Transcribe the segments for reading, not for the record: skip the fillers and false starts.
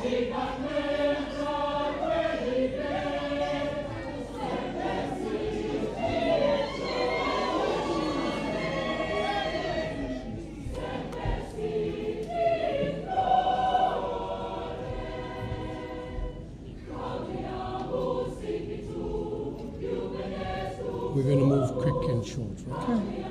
We're going to move quick and short, okay?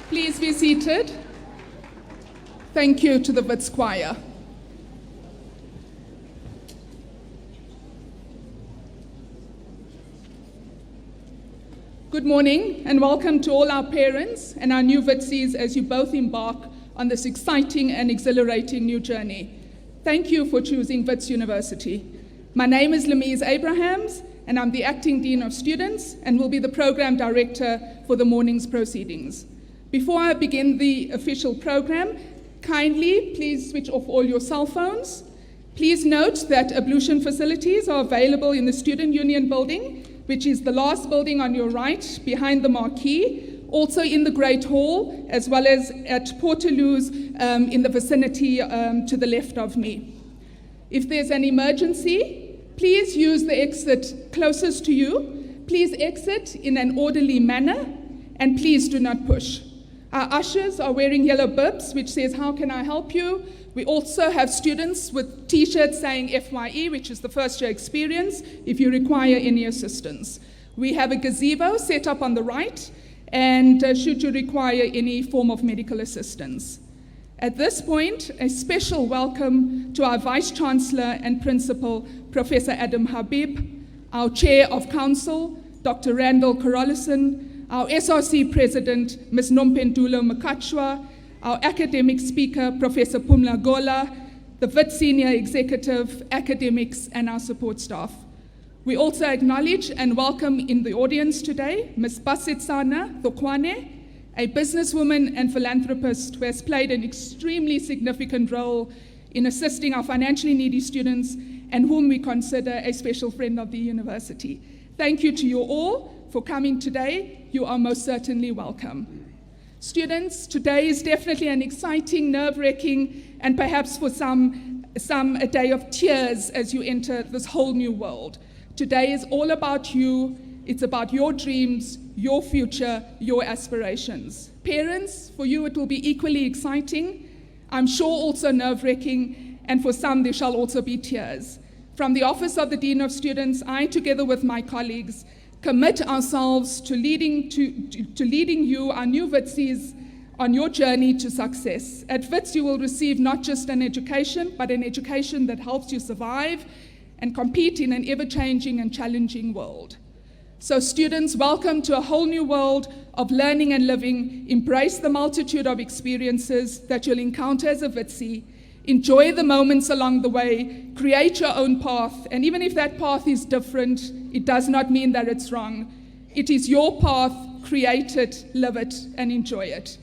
Please be seated. Thank you to the Wits Choir. Good morning and welcome to all our parents and our new Witsies as you both embark on this exciting and exhilarating new journey. Thank you for choosing Wits University. My name is Lamise Abrahams and I'm the Acting Dean of Students and will be the Program Director for the morning's proceedings. Before I begin the official program, kindly please switch off all your cell phones. Please note that ablution facilities are available in the Student Union building, which is the last building on your right behind the marquee, also in the Great Hall, as well as at Portaloos in the vicinity to the left of me. If there's an emergency, please use the exit closest to you. Please exit in an orderly manner, and please do not push. Our ushers are wearing yellow bibs, which says, "How can I help you?" We also have students with t-shirts saying FYE, which is the first year experience, if you require any assistance. We have a gazebo set up on the right, and should you require any form of medical assistance. At this point, a special welcome to our Vice Chancellor and Principal, Professor Adam Habib, our Chair of Council, Dr. Randall Carolison, our SRC President, Ms. Nompendulo Makachwa, our academic speaker, Professor Pumla Gola, the Wits Senior Executive, academics, and our support staff. We also acknowledge and welcome in the audience today, Ms. Basitsana Thokwane, a businesswoman and philanthropist who has played an extremely significant role in assisting our financially needy students and whom we consider a special friend of the university. Thank you to you all for coming today. You are most certainly welcome. Students, today is definitely an exciting, nerve-wracking, and perhaps for some a day of tears as you enter this whole new world. Today is all about you. It's about your dreams, your future, your aspirations. Parents, for you it will be equally exciting, I'm sure also nerve-wracking, and for some there shall also be tears. From the Office of the Dean of Students, I, together with my colleagues, commit ourselves to leading you, our new Witsies, on your journey to success. At Wits, you will receive not just an education, but an education that helps you survive and compete in an ever-changing and challenging world. So students, welcome to a whole new world of learning and living. Embrace the multitude of experiences that you'll encounter as a Witsie. Enjoy the moments along the way, create your own path, and even if that path is different, it does not mean that it's wrong. It is your path, create it, live it, and enjoy it.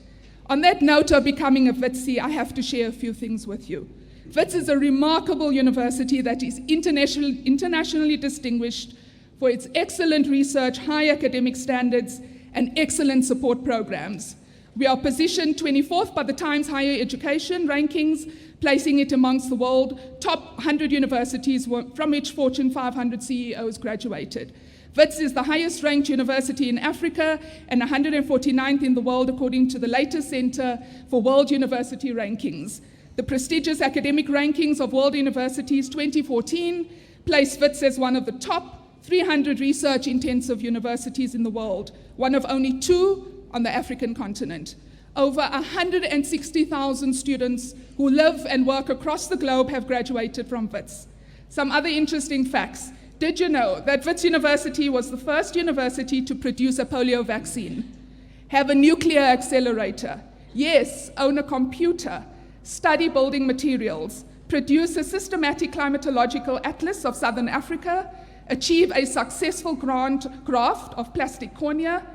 On that note of becoming a Witsie, I have to share a few things with you. Wits is a remarkable university that is internationally distinguished for its excellent research, high academic standards, and excellent support programs. We are positioned 24th by the Times Higher Education rankings, placing it amongst the world top 100 universities from which Fortune 500 CEOs graduated. Wits is the highest ranked university in Africa and 149th in the world according to the latest Center for World University Rankings. The prestigious academic rankings of World Universities 2014 placed Wits as one of the top 300 research-intensive universities in the world, one of only 2 on the African continent. Over 160,000 students who live and work across the globe have graduated from Wits. Some other interesting facts. Did you know that Wits University was the first university to produce a polio vaccine, have a nuclear accelerator, yes, own a computer, study building materials, produce a systematic climatological atlas of Southern Africa, achieve a successful graft of plastic cornea,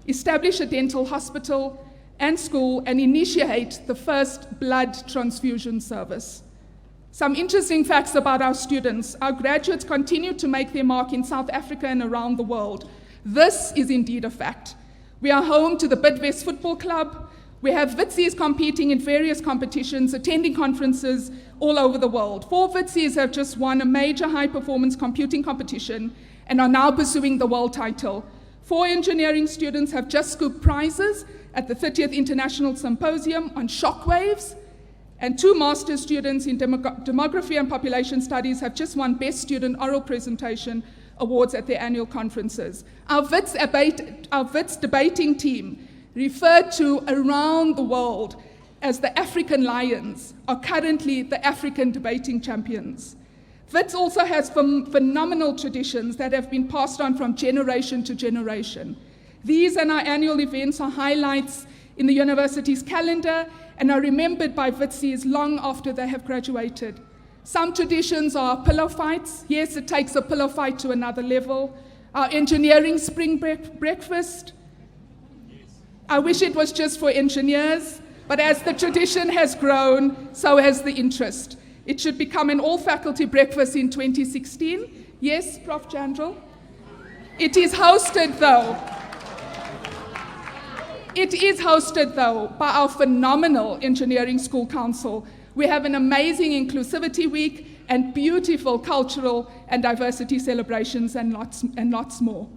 establish a dental hospital and school, and initiate the first blood transfusion service. Some interesting facts about our students. Our graduates continue to make their mark in South Africa and around the world. This is indeed a fact. We are home to the Bidvest Football Club. We have Witsies competing in various competitions, attending conferences all over the world. 4 Witsies have just won a major high-performance computing competition and are now pursuing the world title. 4 engineering students have just scooped prizes at the 30th International Symposium on Shockwaves, and 2 master's students in demography and population studies have just won Best Student Oral Presentation awards at their annual conferences. Our Wits debating team, referred to around the world as the African Lions, are currently the African debating champions. Wits also has phenomenal traditions that have been passed on from generation to generation. These and our annual events are highlights in the university's calendar and are remembered by Witsies long after they have graduated. Some traditions are pillow fights. Yes, it takes a pillow fight to another level. Our engineering spring breakfast. I wish it was just for engineers, but as the tradition has grown, so has the interest. It should become an all-faculty breakfast in 2016. Yes, Prof. Chandral? It is hosted, though. It is hosted, though, by our phenomenal Engineering School Council. We have an amazing Inclusivity Week and beautiful cultural and diversity celebrations and lots more.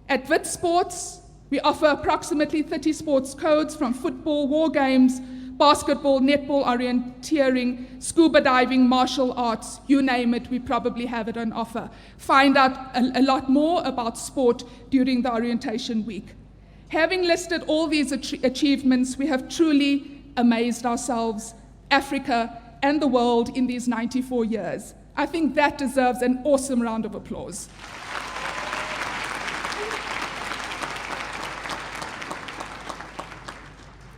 At Wits Sports, we offer approximately 30 sports codes from football, war games, basketball, netball, orienteering, scuba diving, martial arts, you name it, we probably have it on offer. Find out a lot more about sport during the orientation week. Having listed all these achievements, we have truly amazed ourselves, Africa, and the world in these 94 years. I think that deserves an awesome round of applause.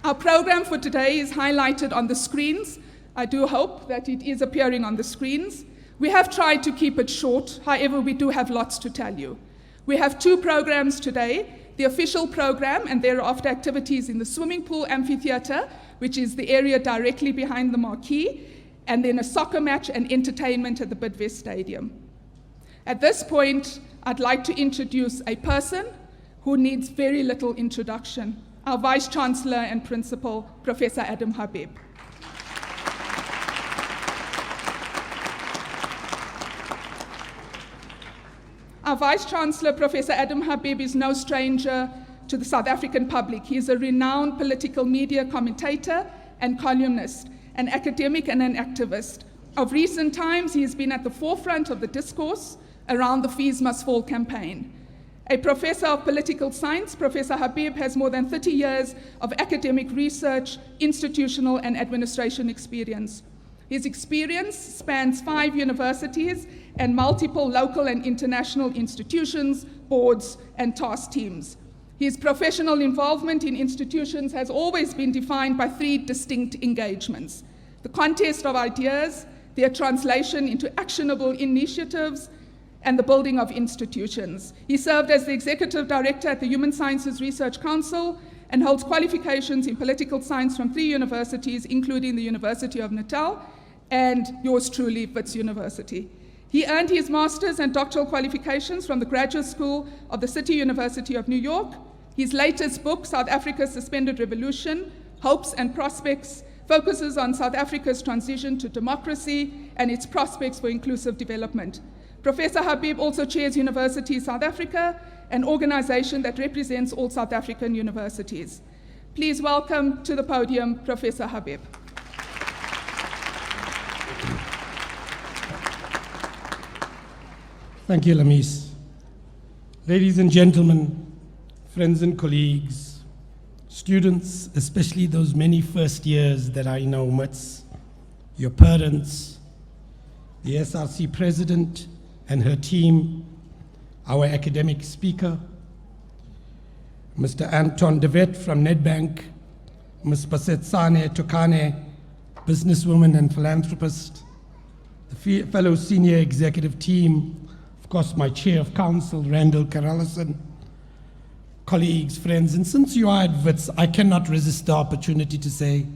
Our program for today is highlighted on the screens. I do hope that it is appearing on the screens. We have tried to keep it short, however, we do have lots to tell you. We have 2 programs today. The official program and thereafter activities in the swimming pool amphitheater, which is the area directly behind the marquee, and then a soccer match and entertainment at the Bidvest Stadium. At this point, I'd like to introduce a person who needs very little introduction, our Vice Chancellor and Principal, Professor Adam Habib. Our Vice Chancellor, Professor Adam Habib, is no stranger to the South African public. He is a renowned political media commentator and columnist, an academic and an activist. Of recent times, he has been at the forefront of the discourse around the Fees Must Fall campaign. A professor of political science, Professor Habib has more than 30 years of academic research, institutional and administration experience. His experience spans 5 universities and multiple local and international institutions, boards, and task teams. His professional involvement in institutions has always been defined by 3 distinct engagements: the contest of ideas, their translation into actionable initiatives, and the building of institutions. He served as the Executive Director at the Human Sciences Research Council and holds qualifications in political science from 3 universities, including the University of Natal and yours truly, Wits University. He earned his master's and doctoral qualifications from the Graduate School of the City University of New York. His latest book, South Africa's Suspended Revolution, Hopes and Prospects, focuses on South Africa's transition to democracy and its prospects for inclusive development. Professor Habib also chairs University South Africa, an organization that represents all South African universities. Please welcome to the podium, Professor Habib. Thank you, Lamise. Ladies and gentlemen, friends and colleagues, students, especially those many first years that are in our midst, your parents, the SRC president and her team, our academic speaker, Mr. Anton de Wet from Nedbank, Ms. Pasetsane Tokane, businesswoman and philanthropist, the fellow senior executive team, of course, my chair of council, Randall Carallison, colleagues, friends, and since you are at Wits, I cannot resist the opportunity to say,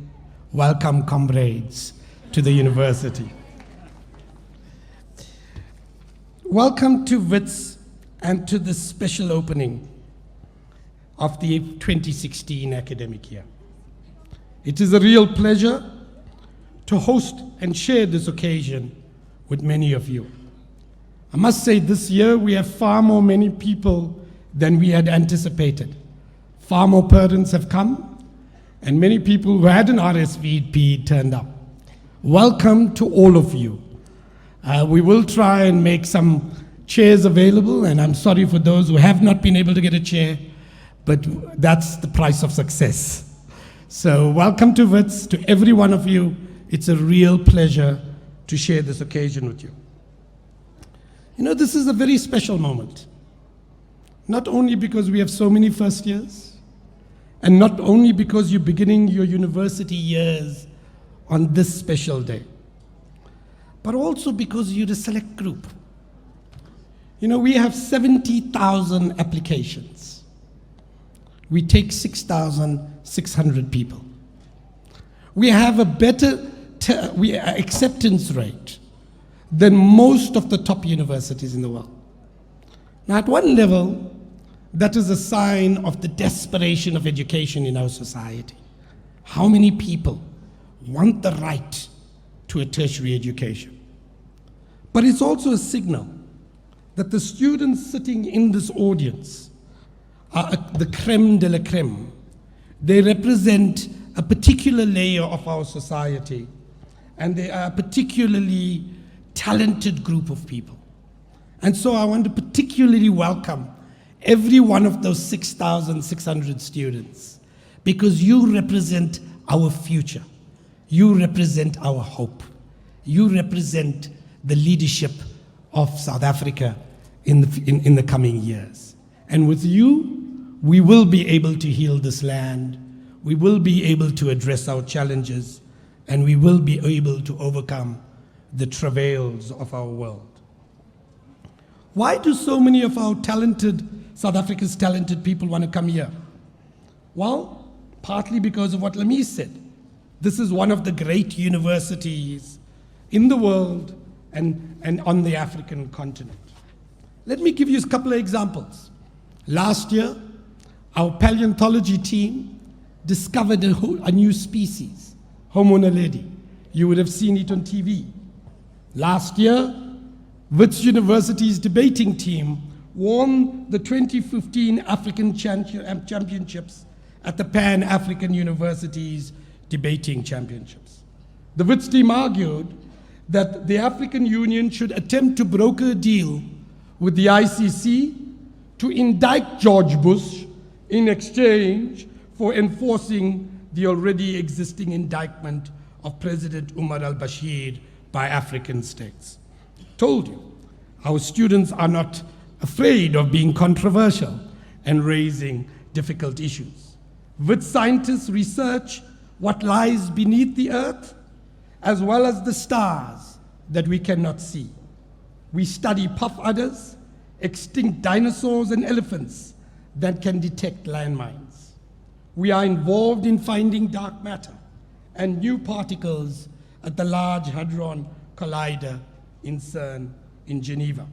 welcome, comrades, to the university. Welcome to Wits and to this special opening of the 2016 academic year. It is a real pleasure to host and share this occasion with many of you. I must say this year we have far more many people than we had anticipated. Far more parents have come and many people who had an RSVP turned up. Welcome to all of you. We will try and make some chairs available, and I'm sorry for those who have not been able to get a chair, but that's the price of success. So welcome to Wits, to every one of you. It's a real pleasure to share this occasion with you. You know, this is a very special moment, not only because we have so many first years, and not only because you're beginning your university years on this special day, but also because you're a select group. You know, we have 70,000 applications. We take 6,600 people. We have a better acceptance rate than most of the top universities in the world. Now, at one level, that is a sign of the desperation of education in our society. How many people want the right to a tertiary education? But it's also a signal that the students sitting in this audience are the creme de la creme. They represent a particular layer of our society, and they are a particularly talented group of people. And so I want to particularly welcome every one of those 6,600 students, because you represent our future. You represent our hope. You represent the leadership of South Africa in the coming years. And with you, we will be able to heal this land. We will be able to address our challenges, and we will be able to overcome the travails of our world. Why do so many of our South Africa's talented people want to come here? Well, partly because of what Lamise said. This is one of the great universities in the world and on the African continent. Let me give you a couple of examples. Last year, our paleontology team discovered a new species, Homo naledi. You would have seen it on TV. Last year, Wits University's debating team won the 2015 African Championships at the Pan-African Universities Debating Championships. The Wits team argued that the African Union should attempt to broker a deal with the ICC to indict George Bush in exchange for enforcing the already existing indictment of President Umar al-Bashir by African states. Told you, our students are not afraid of being controversial and raising difficult issues. With scientists research what lies beneath the earth, as well as the stars that we cannot see. We study puff adders, extinct dinosaurs and elephants that can detect landmines. We are involved in finding dark matter and new particles at the Large Hadron Collider in CERN in Geneva.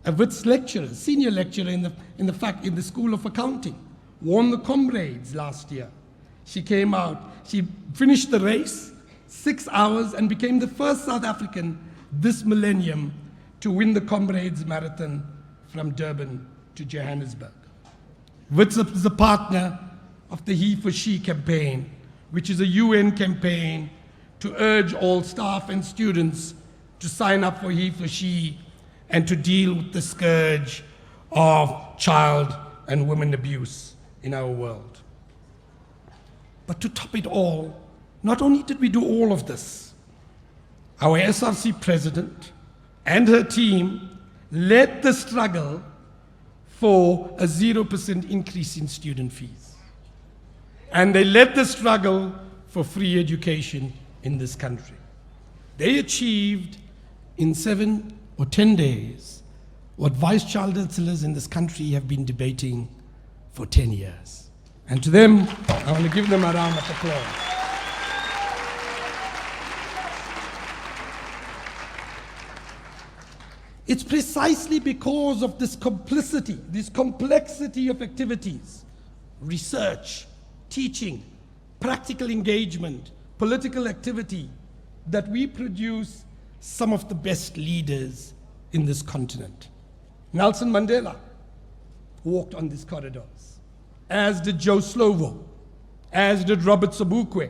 A Wits lecturer, senior lecturer in the School of Accounting, won the Comrades last year. She came out, she finished the race, 6 hours, and became the first South African this millennium to win the Comrades Marathon from Durban to Johannesburg. Wits is a partner of the He for She campaign, which is a UN campaign to urge all staff and students to sign up for He for She and to deal with the scourge of child and women abuse in our world. But to top it all, not only did we do all of this, our SRC president and her team led the struggle for a 0% increase in student fees. And they led the struggle for free education in this country. They achieved in 7 or 10 days what vice chancellors in this country have been debating for 10 years. And to them, I want to give them a round of applause. It's precisely because of this complexity of activities, research, teaching, practical engagement, political activity, that we produce some of the best leaders in this continent. Nelson Mandela walked on these corridors, as did Joe Slovo, as did Robert Sobukwe,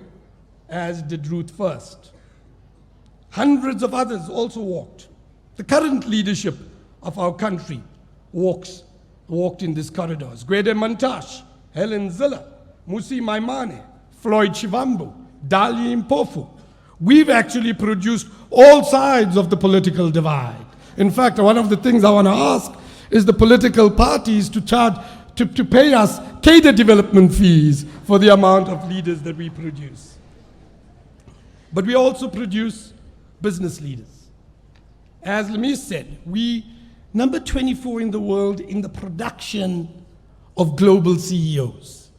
as did Ruth First. Hundreds of others also walked. The current leadership of our country walked in these corridors. Gwede Mantashe, Helen Zille, Musi Maimane, Floyd Shivambu, Dali Mpofu. We've actually produced all sides of the political divide. In fact, one of the things I want to ask is the political parties to pay us cadre development fees for the amount of leaders that we produce. But we also produce business leaders. As Lemise said, we number 24 in the world in the production of global CEOs.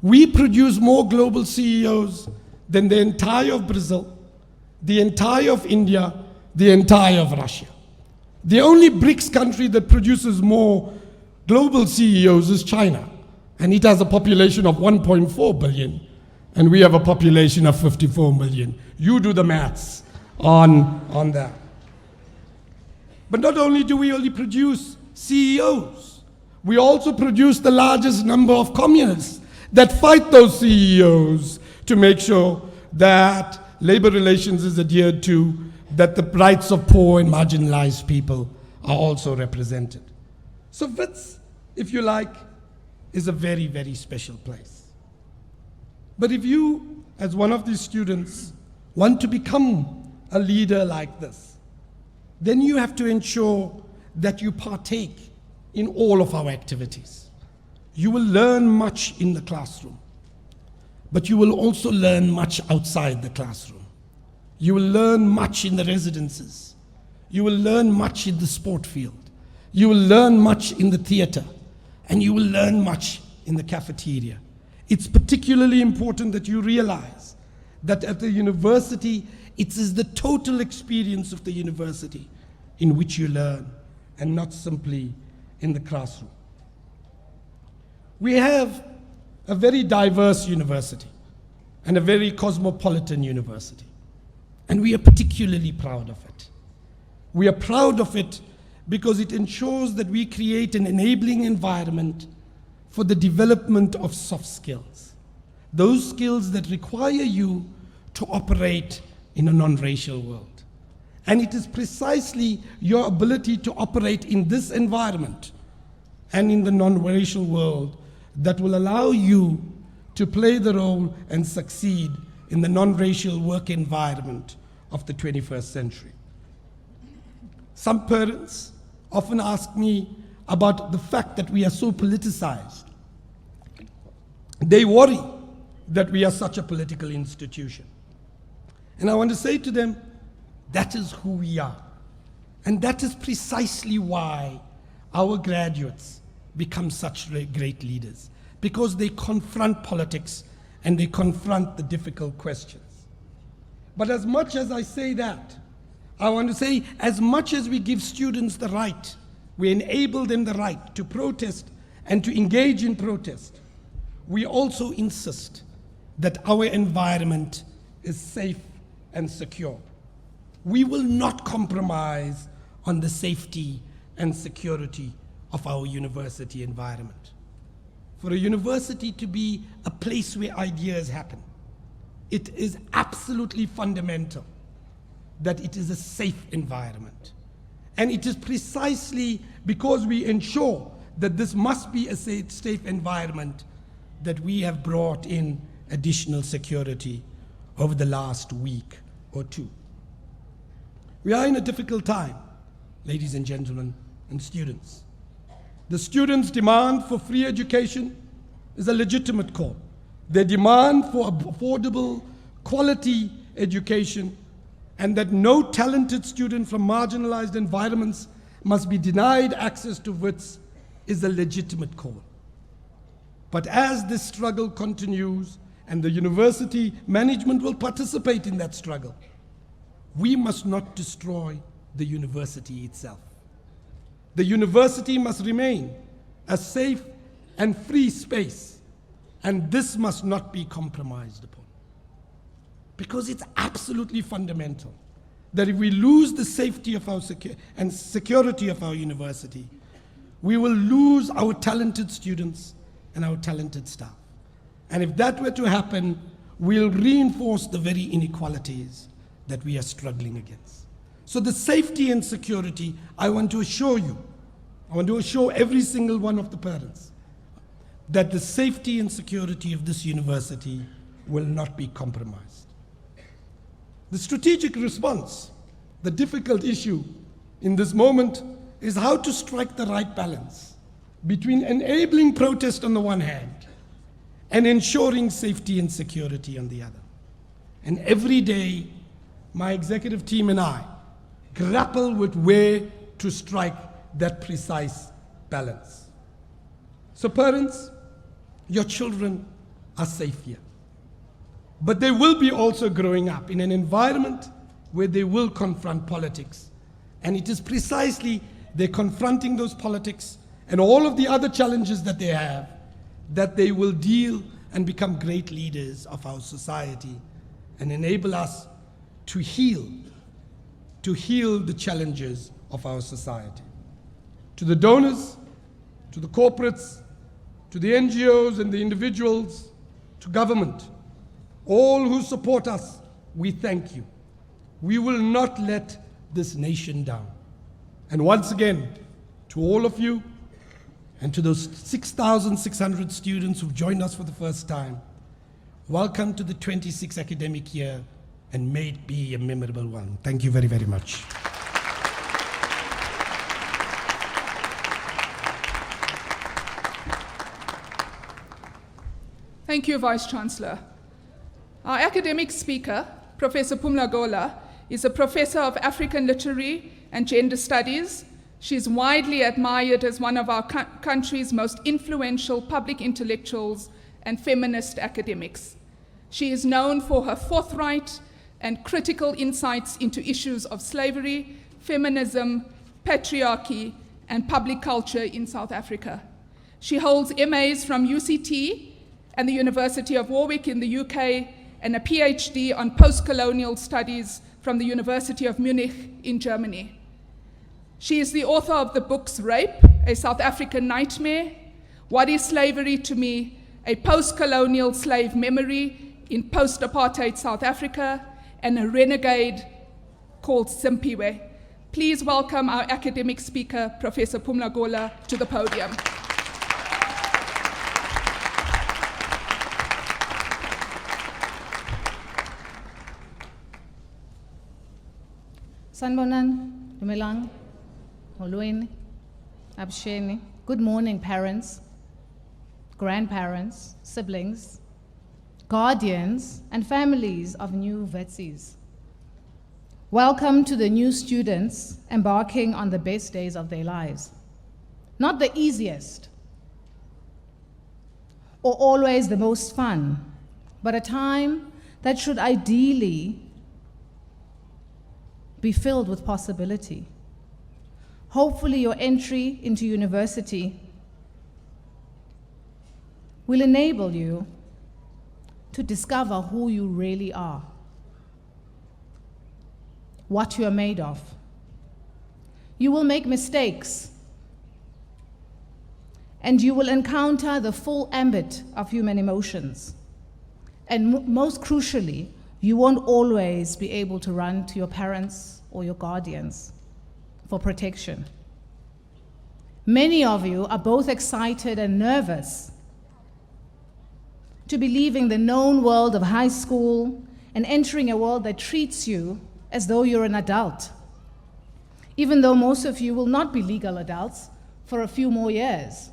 We produce more global CEOs than the entire of Brazil, the entire of India, the entire of Russia. The only BRICS country that produces more global CEOs is China, and it has a population of 1.4 billion, and we have a population of 54 million. You do the maths on that. But not only do we only produce CEOs, we also produce the largest number of communists that fight those CEOs to make sure that labor relations is adhered to, that the rights of poor and marginalized people are also represented. So Wits, if you like, is a very, very special place. But if you, as one of these students, want to become a leader like this, then you have to ensure that you partake in all of our activities. You will learn much in the classroom, but you will also learn much outside the classroom. You will learn much in the residences. You will learn much in the sport field. You will learn much in the theater, and you will learn much in the cafeteria. It's particularly important that you realize that at the university, it is the total experience of the university in which you learn, and not simply in the classroom. We have a very diverse university and a very cosmopolitan university, and we are particularly proud of it. We are proud of it because it ensures that we create an enabling environment for the development of soft skills, those skills that require you to operate in a non-racial world. And it is precisely your ability to operate in this environment and in the non-racial world that will allow you to play the role and succeed in the non-racial work environment of the 21st century. Some parents often ask me about the fact that we are so politicized. They worry that we are such a political institution. And I want to say to them, that is who we are. And that is precisely why our graduates become such great leaders, because they confront politics and they confront the difficult questions. But as much as I say that, I want to say, as much as we give students the right, we enable them the right to protest and to engage in protest, we also insist that our environment is safe and secure. We will not compromise on the safety and security of our university environment. For a university to be a place where ideas happen, it is absolutely fundamental that it is a safe environment. And it is precisely because we ensure that this must be a safe environment that we have brought in additional security over the last week or two. We are in a difficult time, ladies and gentlemen, and students. The students' demand for free education is a legitimate call. Their demand for affordable, quality education, and that no talented student from marginalized environments must be denied access to Wits is a legitimate call. But as this struggle continues, and the university management will participate in that struggle, we must not destroy the university itself. The university must remain a safe and free space, and this must not be compromised upon. Because it's absolutely fundamental that if we lose the safety of our security of our university, we will lose our talented students and our talented staff. And if that were to happen, we'll reinforce the very inequalities that we are struggling against. So the safety and security, I want to assure you, I want to assure every single one of the parents that the safety and security of this university will not be compromised. The strategic response, the difficult issue in this moment, is how to strike the right balance between enabling protest on the one hand and ensuring safety and security on the other. And every day, my executive team and I grapple with where to strike that precise balance. So parents, your children are safe here. But they will be also growing up in an environment where they will confront politics. And it is precisely they're confronting those politics and all of the other challenges that they have, that they will deal and become great leaders of our society and enable us to heal the challenges of our society. To the donors, to the corporates, to the NGOs and the individuals, to government, all who support us, we thank you. We will not let this nation down. And once again, to all of you, and to those 6,600 students who've joined us for the first time, welcome to the 26th academic year, and may it be a memorable one. Thank you very, very much. Thank you, Vice-Chancellor. Our academic speaker, Professor Phumla Gola, is a professor of African literary and gender studies. She is widely admired as one of our country's most influential public intellectuals and feminist academics. She is known for her forthright and critical insights into issues of slavery, feminism, patriarchy, and public culture in South Africa. She holds MAs from UCT and the University of Warwick in the UK, and a PhD on post-colonial studies from the University of Munich in Germany. She is the author of the books Rape, A South African Nightmare, What is Slavery to Me, A Post-Colonial Slave Memory in Post-Apartheid South Africa, and a renegade called Simpiwe. Please welcome our academic speaker, Professor Phumla Gola, to the podium. Sanbonan, Dumelang, Molweni, Absheni. Good morning, parents, grandparents, siblings, guardians, and families of new Witses. Welcome to the new students embarking on the best days of their lives. Not the easiest or always the most fun, but a time that should ideally be filled with possibility. Hopefully your entry into university will enable you to discover who you really are, what you are made of. You will make mistakes, and you will encounter the full ambit of human emotions. And most crucially, you won't always be able to run to your parents or your guardians for protection. Many of you are both excited and nervous to be leaving the known world of high school and entering a world that treats you as though you're an adult, even though most of you will not be legal adults for a few more years.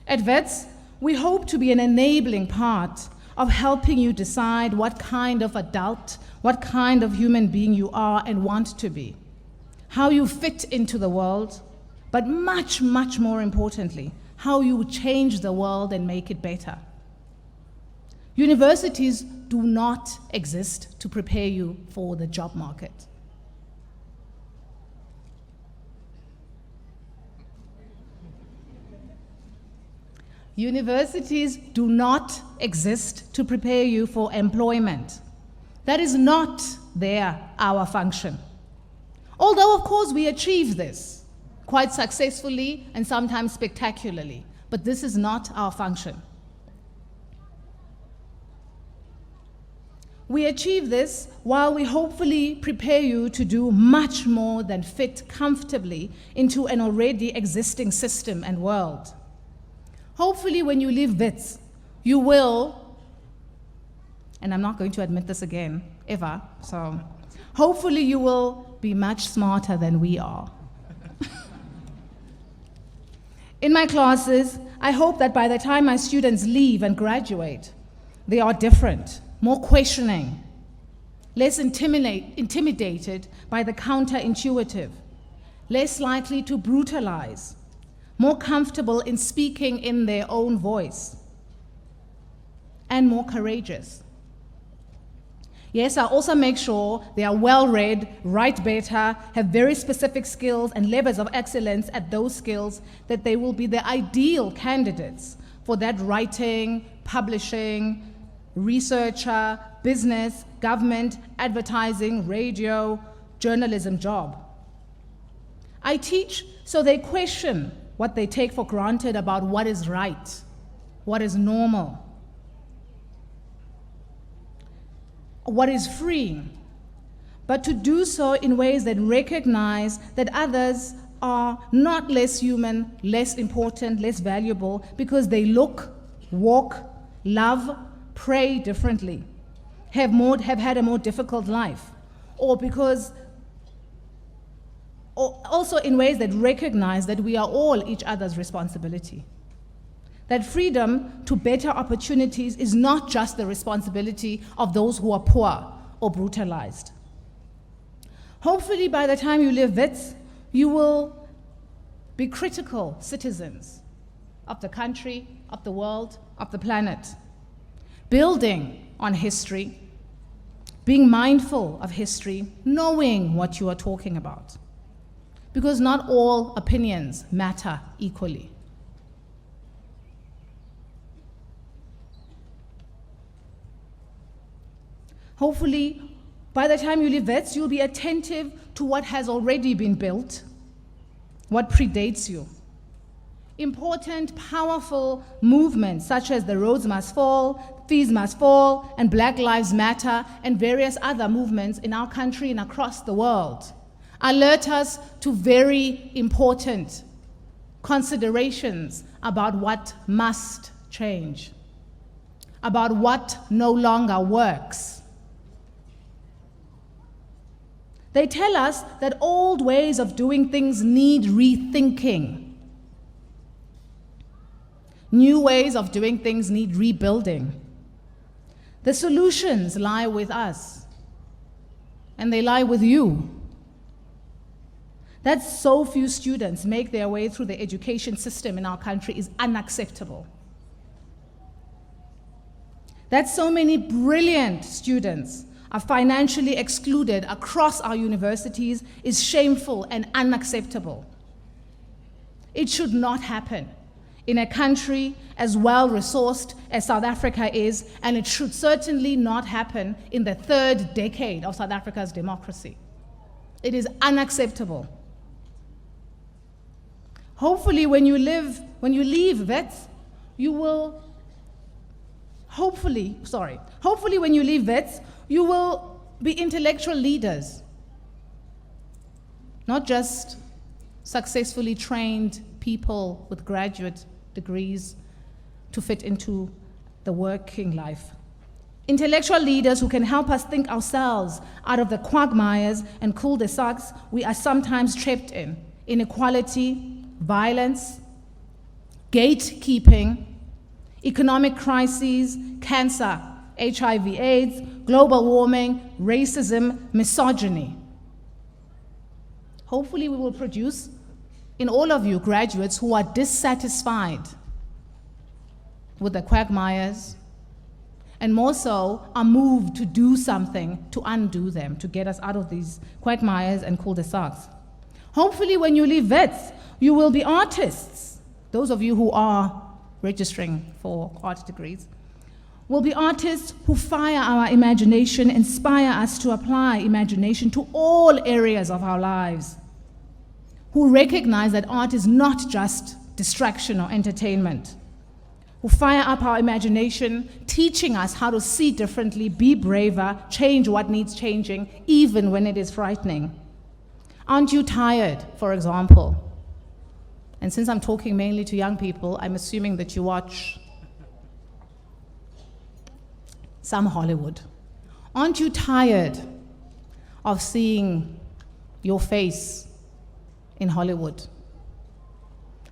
At Wits, we hope to be an enabling part of helping you decide what kind of adult, what kind of human being you are and want to be, how you fit into the world, but much, much more importantly, how you change the world and make it better. Universities do not exist to prepare you for the job market. Universities do not exist to prepare you for employment. That is not our function. Although, of course, we achieve this quite successfully and sometimes spectacularly, but this is not our function. We achieve this while we hopefully prepare you to do much more than fit comfortably into an already existing system and world. Hopefully when you leave Wits, you will, and I'm not going to admit this again, ever, so hopefully you will be much smarter than we are. In my classes, I hope that by the time my students leave and graduate, they are different, more questioning, less intimidated by the counterintuitive, less likely to brutalize, more comfortable in speaking in their own voice, and more courageous. Yes, I also make sure they are well-read, write better, have very specific skills and levels of excellence at those skills, that they will be the ideal candidates for that writing, publishing, researcher, business, government, advertising, radio, journalism job. I teach so they question what they take for granted about what is right, what is normal, what is freeing, but to do so in ways that recognize that others are not less human, less important, less valuable because they look, walk, love, pray differently, have had a more difficult life, or also in ways that recognize that we are all each other's responsibility. That freedom to better opportunities is not just the responsibility of those who are poor or brutalized. Hopefully by the time you leave Wits, you will be critical citizens of the country, of the world, of the planet, building on history, being mindful of history, knowing what you are talking about. Because not all opinions matter equally. Hopefully, by the time you leave Wits, you'll be attentive to what has already been built, what predates you. Important, powerful movements such as the Roads Must Fall, Fees Must Fall, and Black Lives Matter, and various other movements in our country and across the world alert us to very important considerations about what must change, about what no longer works. They tell us that old ways of doing things need rethinking. New ways of doing things need rebuilding. The solutions lie with us, and they lie with you. That so few students make their way through the education system in our country is unacceptable. That so many brilliant students are financially excluded across our universities is shameful and unacceptable. It should not happen in a country as well-resourced as South Africa is, and it should certainly not happen in the third decade of South Africa's democracy. It is unacceptable. Hopefully when you leave Wits, you will, hopefully when you leave Wits, you will be intellectual leaders, not just successfully trained people with graduate degrees to fit into the working life. Intellectual leaders who can help us think ourselves out of the quagmires and cul-de-sacs we are sometimes trapped in: inequality, violence, gatekeeping, economic crises, cancer, HIV/AIDS, global warming, racism, misogyny. Hopefully we will produce in all of you graduates who are dissatisfied with the quagmires, and more so are moved to do something to undo them, to get us out of these quagmires and cul-de-sacs. Hopefully when you leave Wits, you will be artists. Those of you who are registering for art degrees will be artists who fire our imagination, inspire us to apply imagination to all areas of our lives, who recognize that art is not just distraction or entertainment, who fire up our imagination, teaching us how to see differently, be braver, change what needs changing, even when it is frightening. Aren't you tired, for example? And since I'm talking mainly to young people, I'm assuming that you watch some Hollywood. Aren't you tired of seeing your face in Hollywood?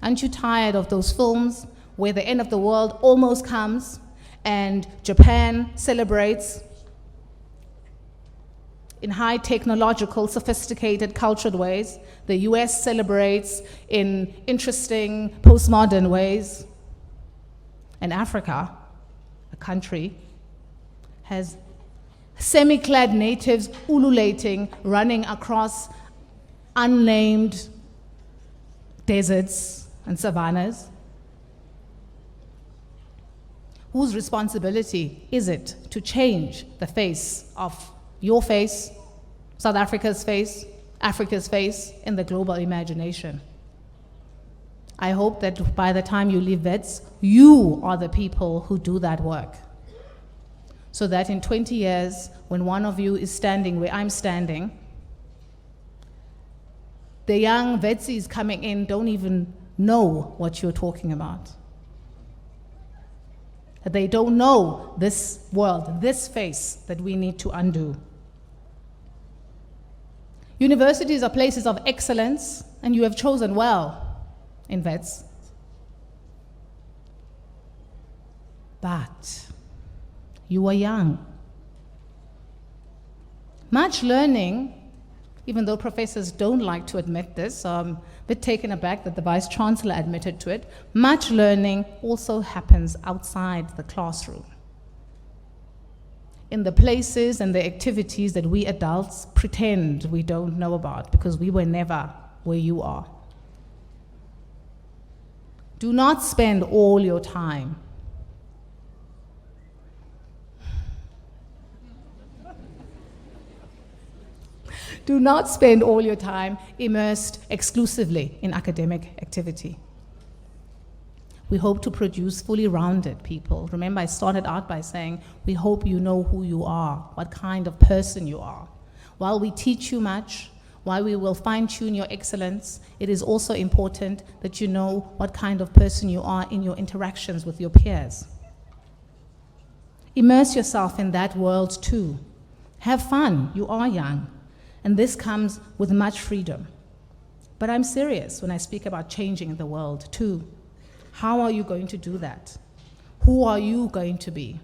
Aren't you tired of those films where the end of the world almost comes and Japan celebrates in high technological, sophisticated, cultured ways? The US celebrates in interesting, postmodern ways. And Africa, a country, has semi-clad natives ululating, running across unnamed deserts and savannas. Whose responsibility is it to change the face of your face, South Africa's face, Africa's face in the global imagination? I hope that by the time you leave Wits, you are the people who do that work. So that in 20 years, when one of you is standing where I'm standing, the young Witsis coming in don't even know what you're talking about. They don't know this world, this face that we need to undo. Universities are places of excellence, and you have chosen well in Wits. But you are young. Much learning, even though professors don't like to admit this, so I'm a bit taken aback that the Vice Chancellor admitted to it, much learning also happens outside the classroom, in the places and the activities that we adults pretend we don't know about because we were never where you are. Do not spend all your time Do not spend all your time immersed exclusively in academic activity. We hope to produce fully rounded people. Remember, I started out by saying, we hope you know who you are, what kind of person you are. While we teach you much, while we will fine-tune your excellence, it is also important that you know what kind of person you are in your interactions with your peers. Immerse yourself in that world too. Have fun, you are young, and this comes with much freedom. But I'm serious when I speak about changing the world too. How are you going to do that? Who are you going to be?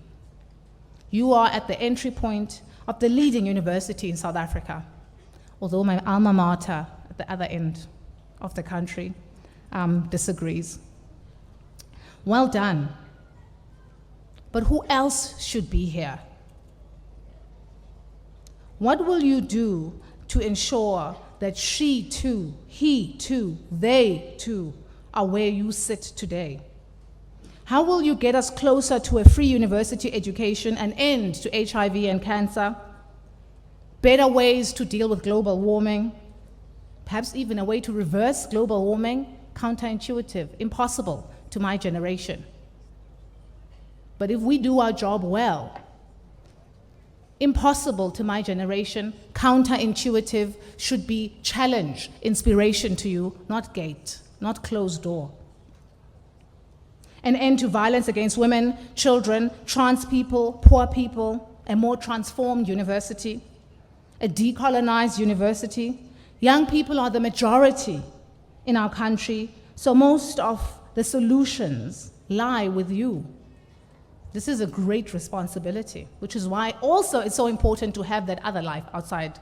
You are at the entry point of the leading university in South Africa, although my alma mater at the other end of the country disagrees. Well done. But who else should be here? What will you do to ensure that she too, he too, they too are where you sit today? How will you get us closer to a free university education, an end to HIV and cancer, better ways to deal with global warming, perhaps even a way to reverse global warming? Counterintuitive, impossible to my generation. But if we do our job well, impossible to my generation, counterintuitive, should be challenge, inspiration to you, not gate, not closed door. An end to violence against women, children, trans people, poor people, a more transformed university, a decolonized university. Young people are the majority in our country, so most of the solutions lie with you. This is a great responsibility, which is why also it's so important to have that other life outside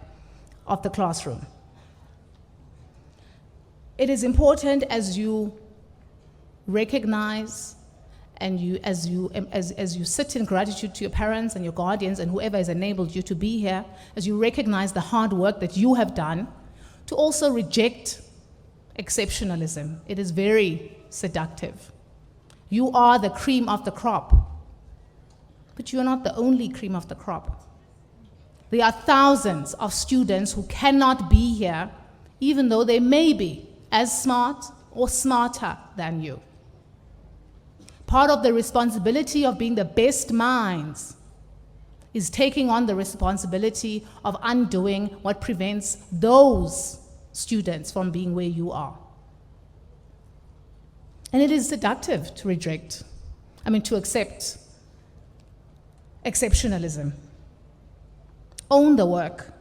of the classroom. It is important as you recognize and as you sit in gratitude to your parents and your guardians and whoever has enabled you to be here, as you recognize the hard work that you have done, to also reject exceptionalism. It is very seductive. You are the cream of the crop. But you're not the only cream of the crop. There are thousands of students who cannot be here, even though they may be as smart or smarter than you. Part of the responsibility of being the best minds is taking on the responsibility of undoing what prevents those students from being where you are. And it is seductive to to accept exceptionalism. Own the work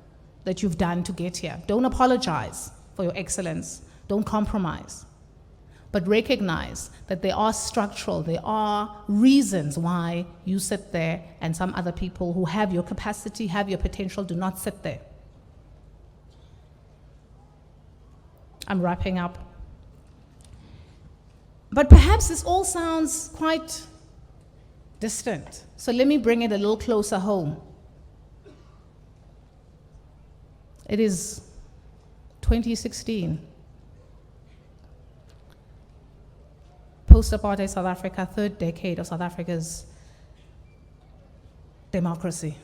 that you've done to get here. Don't apologize for your excellence. Don't compromise. But recognize that there are reasons why you sit there and some other people who have your capacity, have your potential, do not sit there. I'm wrapping up. But perhaps this all sounds quite distant. So let me bring it a little closer home. It is 2016. Post-apartheid South Africa, third decade of South Africa's democracy.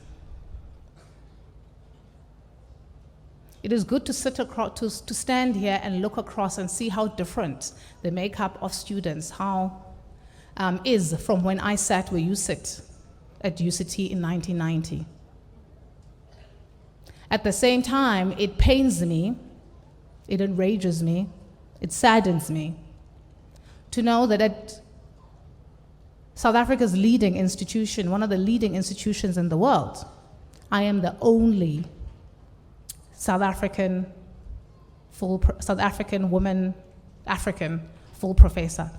It is good to to stand here and look across and see how different the makeup of students is from when I sat where you sit at UCT in 1990. At the same time, it pains me, it enrages me, it saddens me to know that at South Africa's leading institution, one of the leading institutions in the world, I am the only South African woman, African full professor.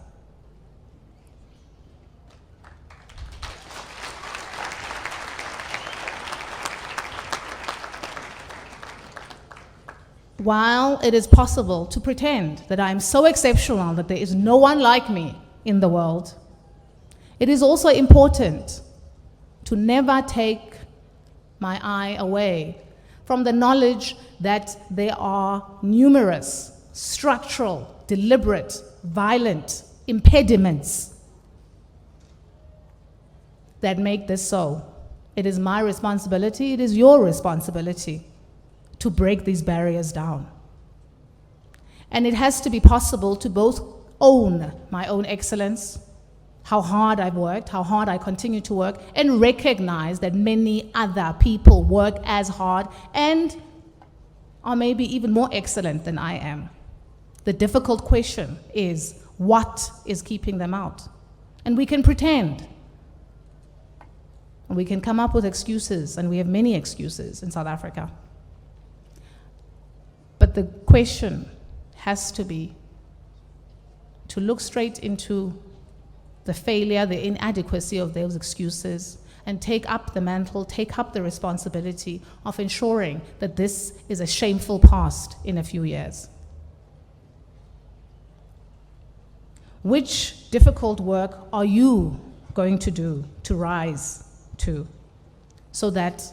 While it is possible to pretend that I am so exceptional that there is no one like me in the world, it is also important to never take my eye away from the knowledge that there are numerous structural, deliberate, violent impediments that make this so. It is my responsibility, it is your responsibility to break these barriers down. And it has to be possible to both own my own excellence, how hard I've worked, how hard I continue to work, and recognize that many other people work as hard and are maybe even more excellent than I am. The difficult question is, what is keeping them out? And we can pretend. And we can come up with excuses, and we have many excuses in South Africa. But the question has to be to look straight into the failure, the inadequacy of those excuses, and take up the mantle, take up the responsibility of ensuring that this is a shameful past in a few years. Which difficult work are you going to do to rise to, so that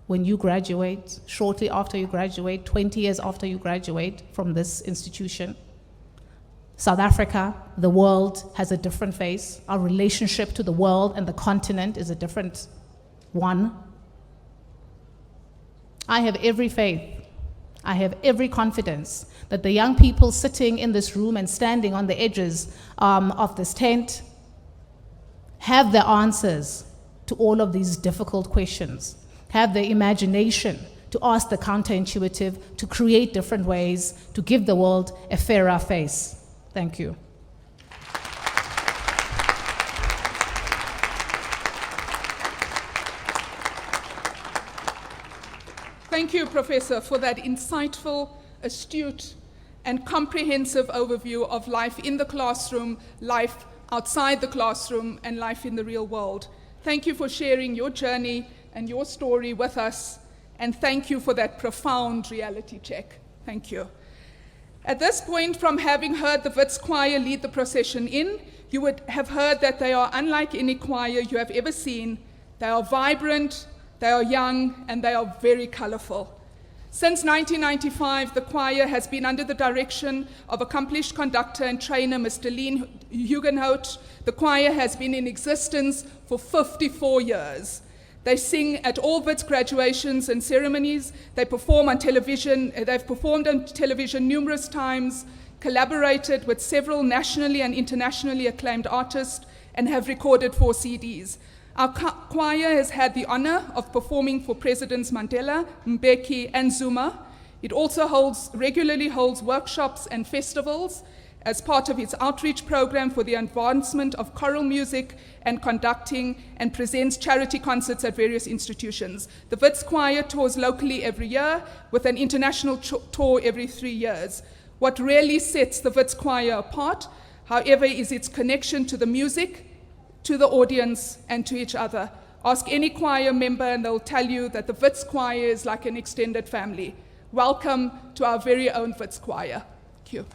when you graduate, shortly after you graduate, 20 years after you graduate from this institution, South Africa, the world, has a different face. Our relationship to the world and the continent is a different one. I have every faith, I have every confidence that the young people sitting in this room and standing on the edges of this tent have the answers to all of these difficult questions, have the imagination to ask the counterintuitive, to create different ways, to give the world a fairer face. Thank you. Thank you, Professor, for that insightful, astute, and comprehensive overview of life in the classroom, life outside the classroom, and life in the real world. Thank you for sharing your journey and your story with us, and thank you for that profound reality check. Thank you. At this point, from having heard the Wits choir lead the procession in, you would have heard that they are unlike any choir you have ever seen. They are vibrant, they are young, and they are very colorful. Since 1995, the choir has been under the direction of accomplished conductor and trainer, Mr. Lean Hugenhout. The choir has been in existence for 54 years. They sing at all Wits graduations and ceremonies. They perform on television. They've performed on television numerous times, collaborated with several nationally and internationally acclaimed artists, and have recorded 4 CDs. Our choir has had the honor of performing for Presidents Mandela, Mbeki, and Zuma. It also regularly holds workshops and festivals as part of its outreach program for the advancement of choral music and conducting, and presents charity concerts at various institutions. The Wits choir tours locally every year, with an international tour every 3 years. What really sets the Wits choir apart, however, is its connection to the music, to the audience, and to each other. Ask any choir member and they'll tell you that the Wits choir is like an extended family. Welcome to our very own Wits choir. Thank you.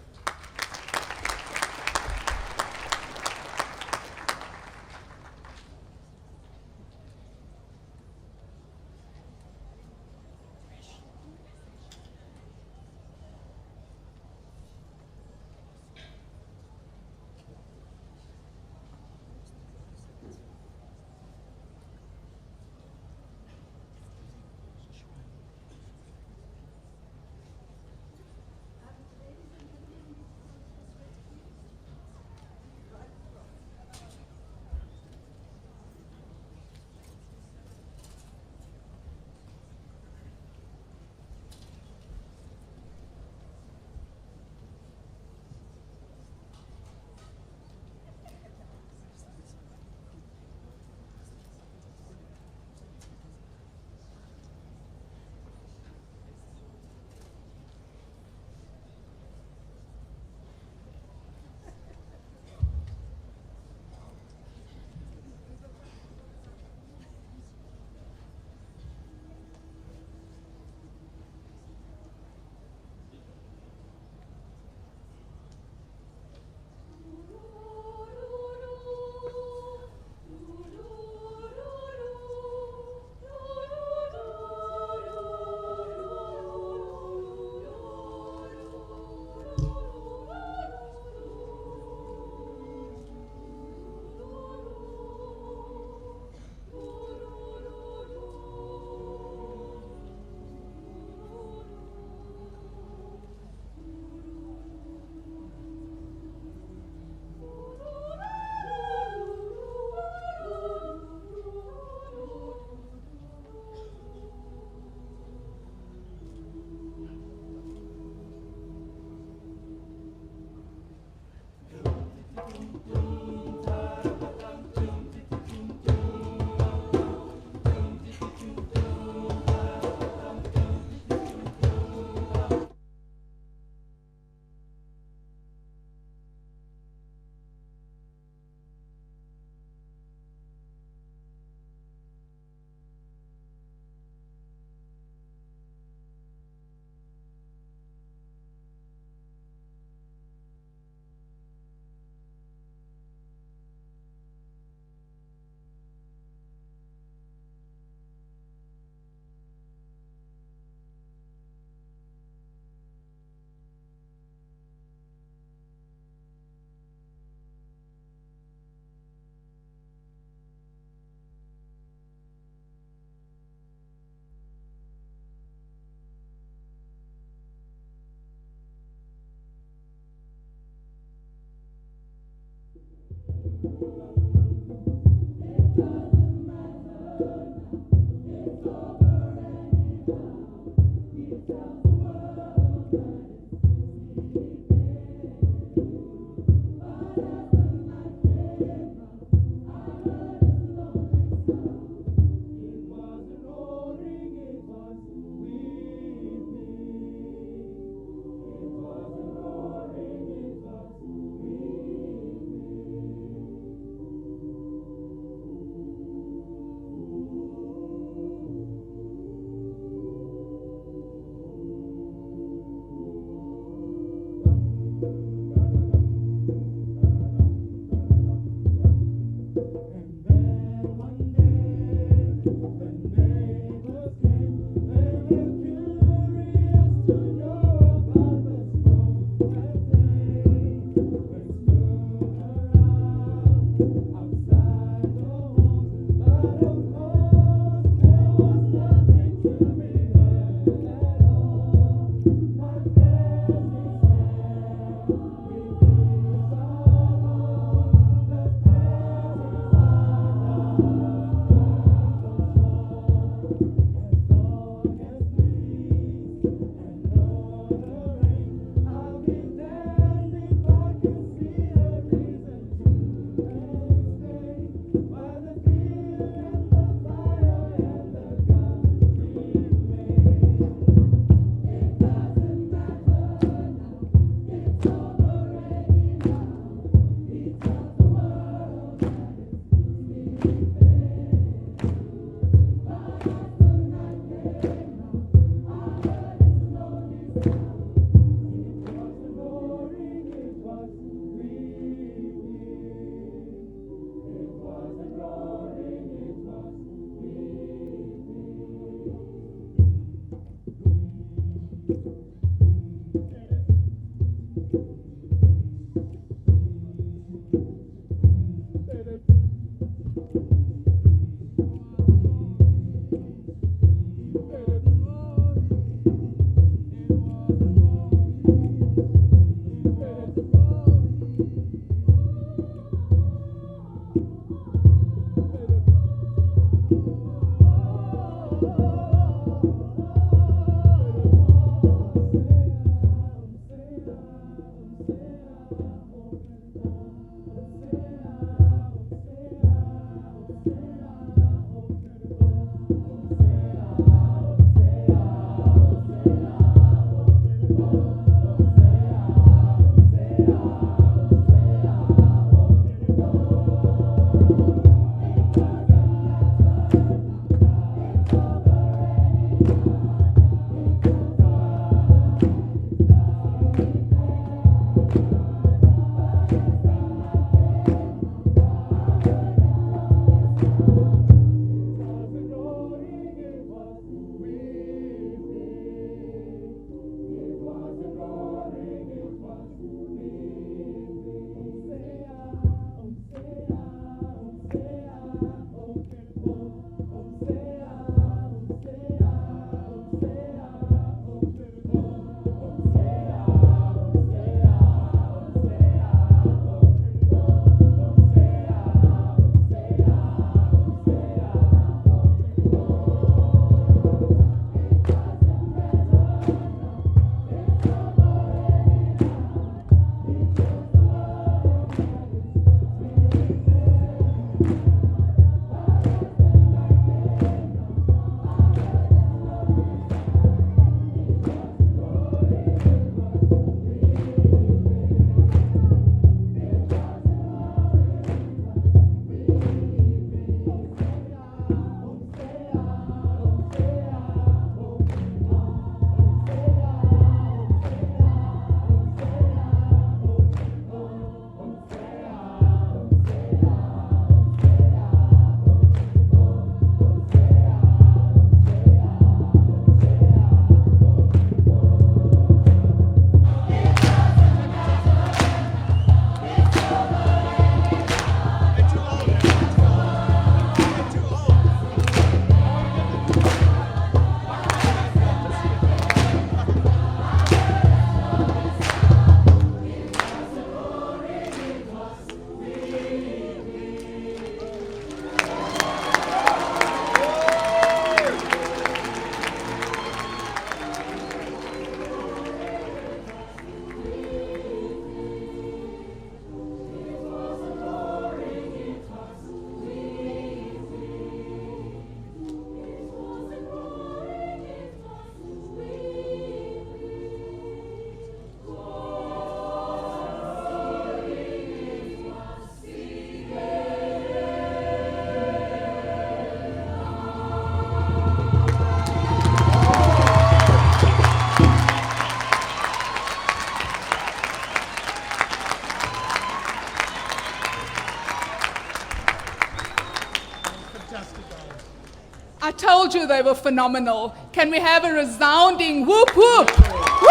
I told you they were phenomenal. Can we have a resounding whoop whoop? Woo!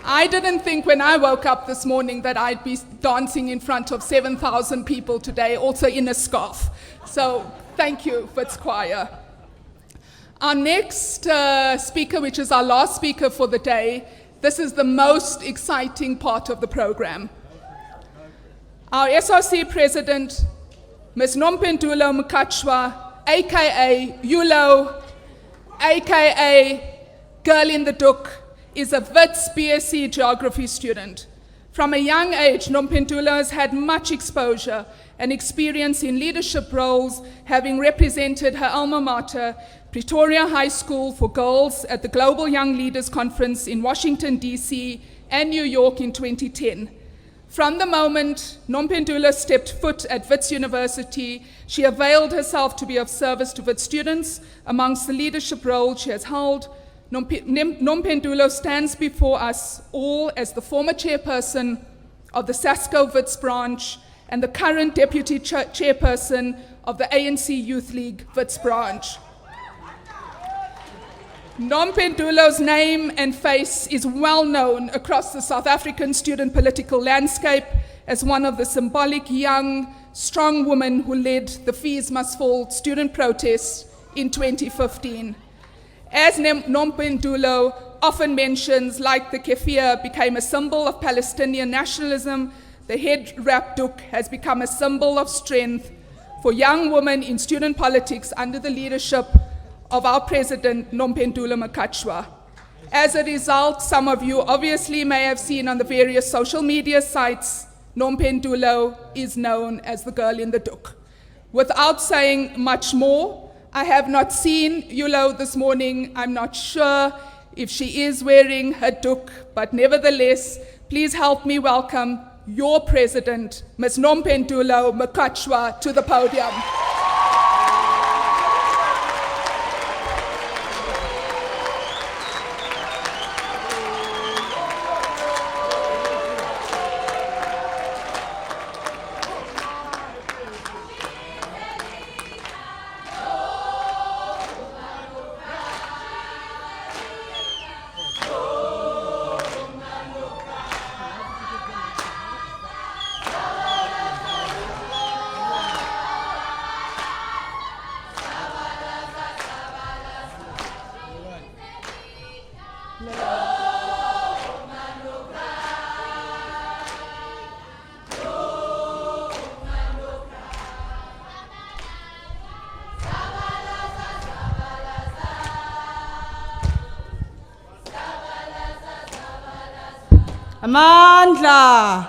I didn't think when I woke up this morning that I'd be dancing in front of 7,000 people today, also in a scarf. So thank you, Wits Choir. Our next speaker, which is our last speaker for the day, this is the most exciting part of the program. Our SRC president, Ms. Nomphendula Mukachwa, aka Yulo, aka Girl in the Duk, is a Wits BSc Geography student. From a young age, Nomphendula has had much exposure and experience in leadership roles, having represented her alma mater, Pretoria High School for Girls, at the Global Young Leaders Conference in Washington, D.C. and New York in 2010. From the moment Nomphendula stepped foot at Wits University, she availed herself to be of service to Wits students. Amongst the leadership roles she has held, Nomphendula stands before us all as the former chairperson of the SASCO Wits branch and the current deputy chairperson of the ANC Youth League Wits branch. Nomphendula's name and face is well known across the South African student political landscape as one of the symbolic young, strong women who led the Fees Must Fall student protests in 2015. As Nomphendula often mentions, like the keffiyeh became a symbol of Palestinian nationalism, the head wrap duk has become a symbol of strength for young women in student politics under the leadership of our president, Nomphendula Mukachwa. As a result, some of you obviously may have seen on the various social media sites, Nomphendula is known as the girl in the duk. Without saying much more, I have not seen Yulo this morning. I'm not sure if she is wearing her duk, but nevertheless, please help me welcome your president, Ms. Nomphendula Mukachwa, to the podium. Amandla,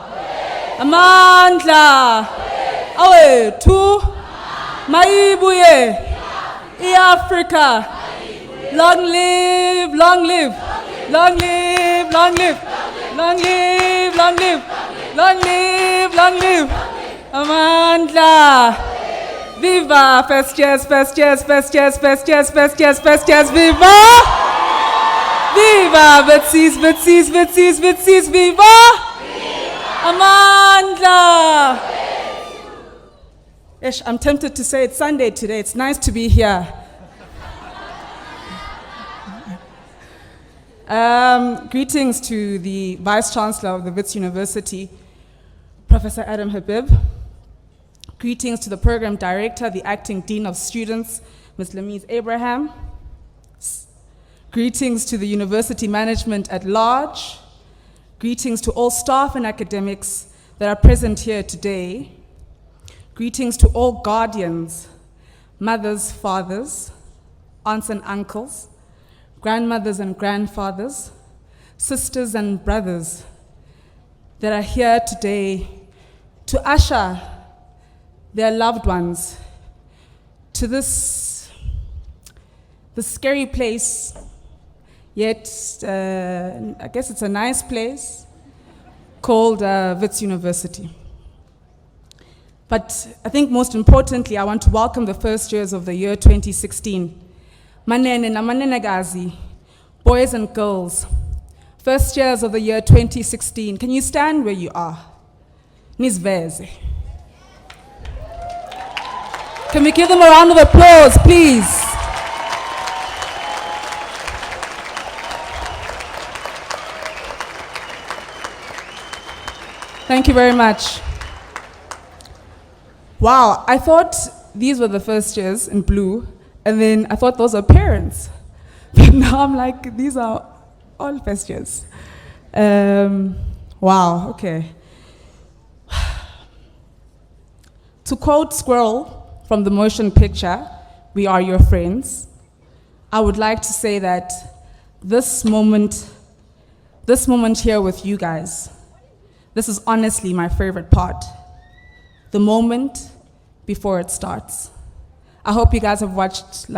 Amandla, awethu, maibuye, iAfrica, long live, long live, long live, long live, long live, long live, long live, long live, Amandla, viva, first years, first years, first years, first years, first years, first years, viva! Viva, Witsies, Witsies, Witsies, Witsies, viva! Amandla! Ish, I'm tempted to say it's Sunday today. It's nice to be here. Greetings to the Vice Chancellor of the Wits University, Professor Adam Habib. Greetings to the Program Director, the Acting Dean of Students, Ms. Lamise Abraham. Greetings to the university management at large. Greetings to all staff and academics that are present here today. Greetings to all guardians, mothers, fathers, aunts and uncles, grandmothers and grandfathers, sisters and brothers that are here today to usher their loved ones to this scary place. Yet, I guess it's a nice place called Wits University. But I think most importantly, I want to welcome the first years of the year 2016. Manene na manenekazi, boys and girls, first years of the year 2016. Can you stand where you are? Nizveze. Can we give them a round of applause, please? Thank you very much. Wow, I thought these were the first years in blue, and then I thought those are parents. But now I'm like, these are all first years. Wow, okay. To quote Squirrel from the motion picture, "We are your friends," I would like to say that this moment here with you guys, this is honestly my favorite part. The moment before it starts. I hope you guys have watched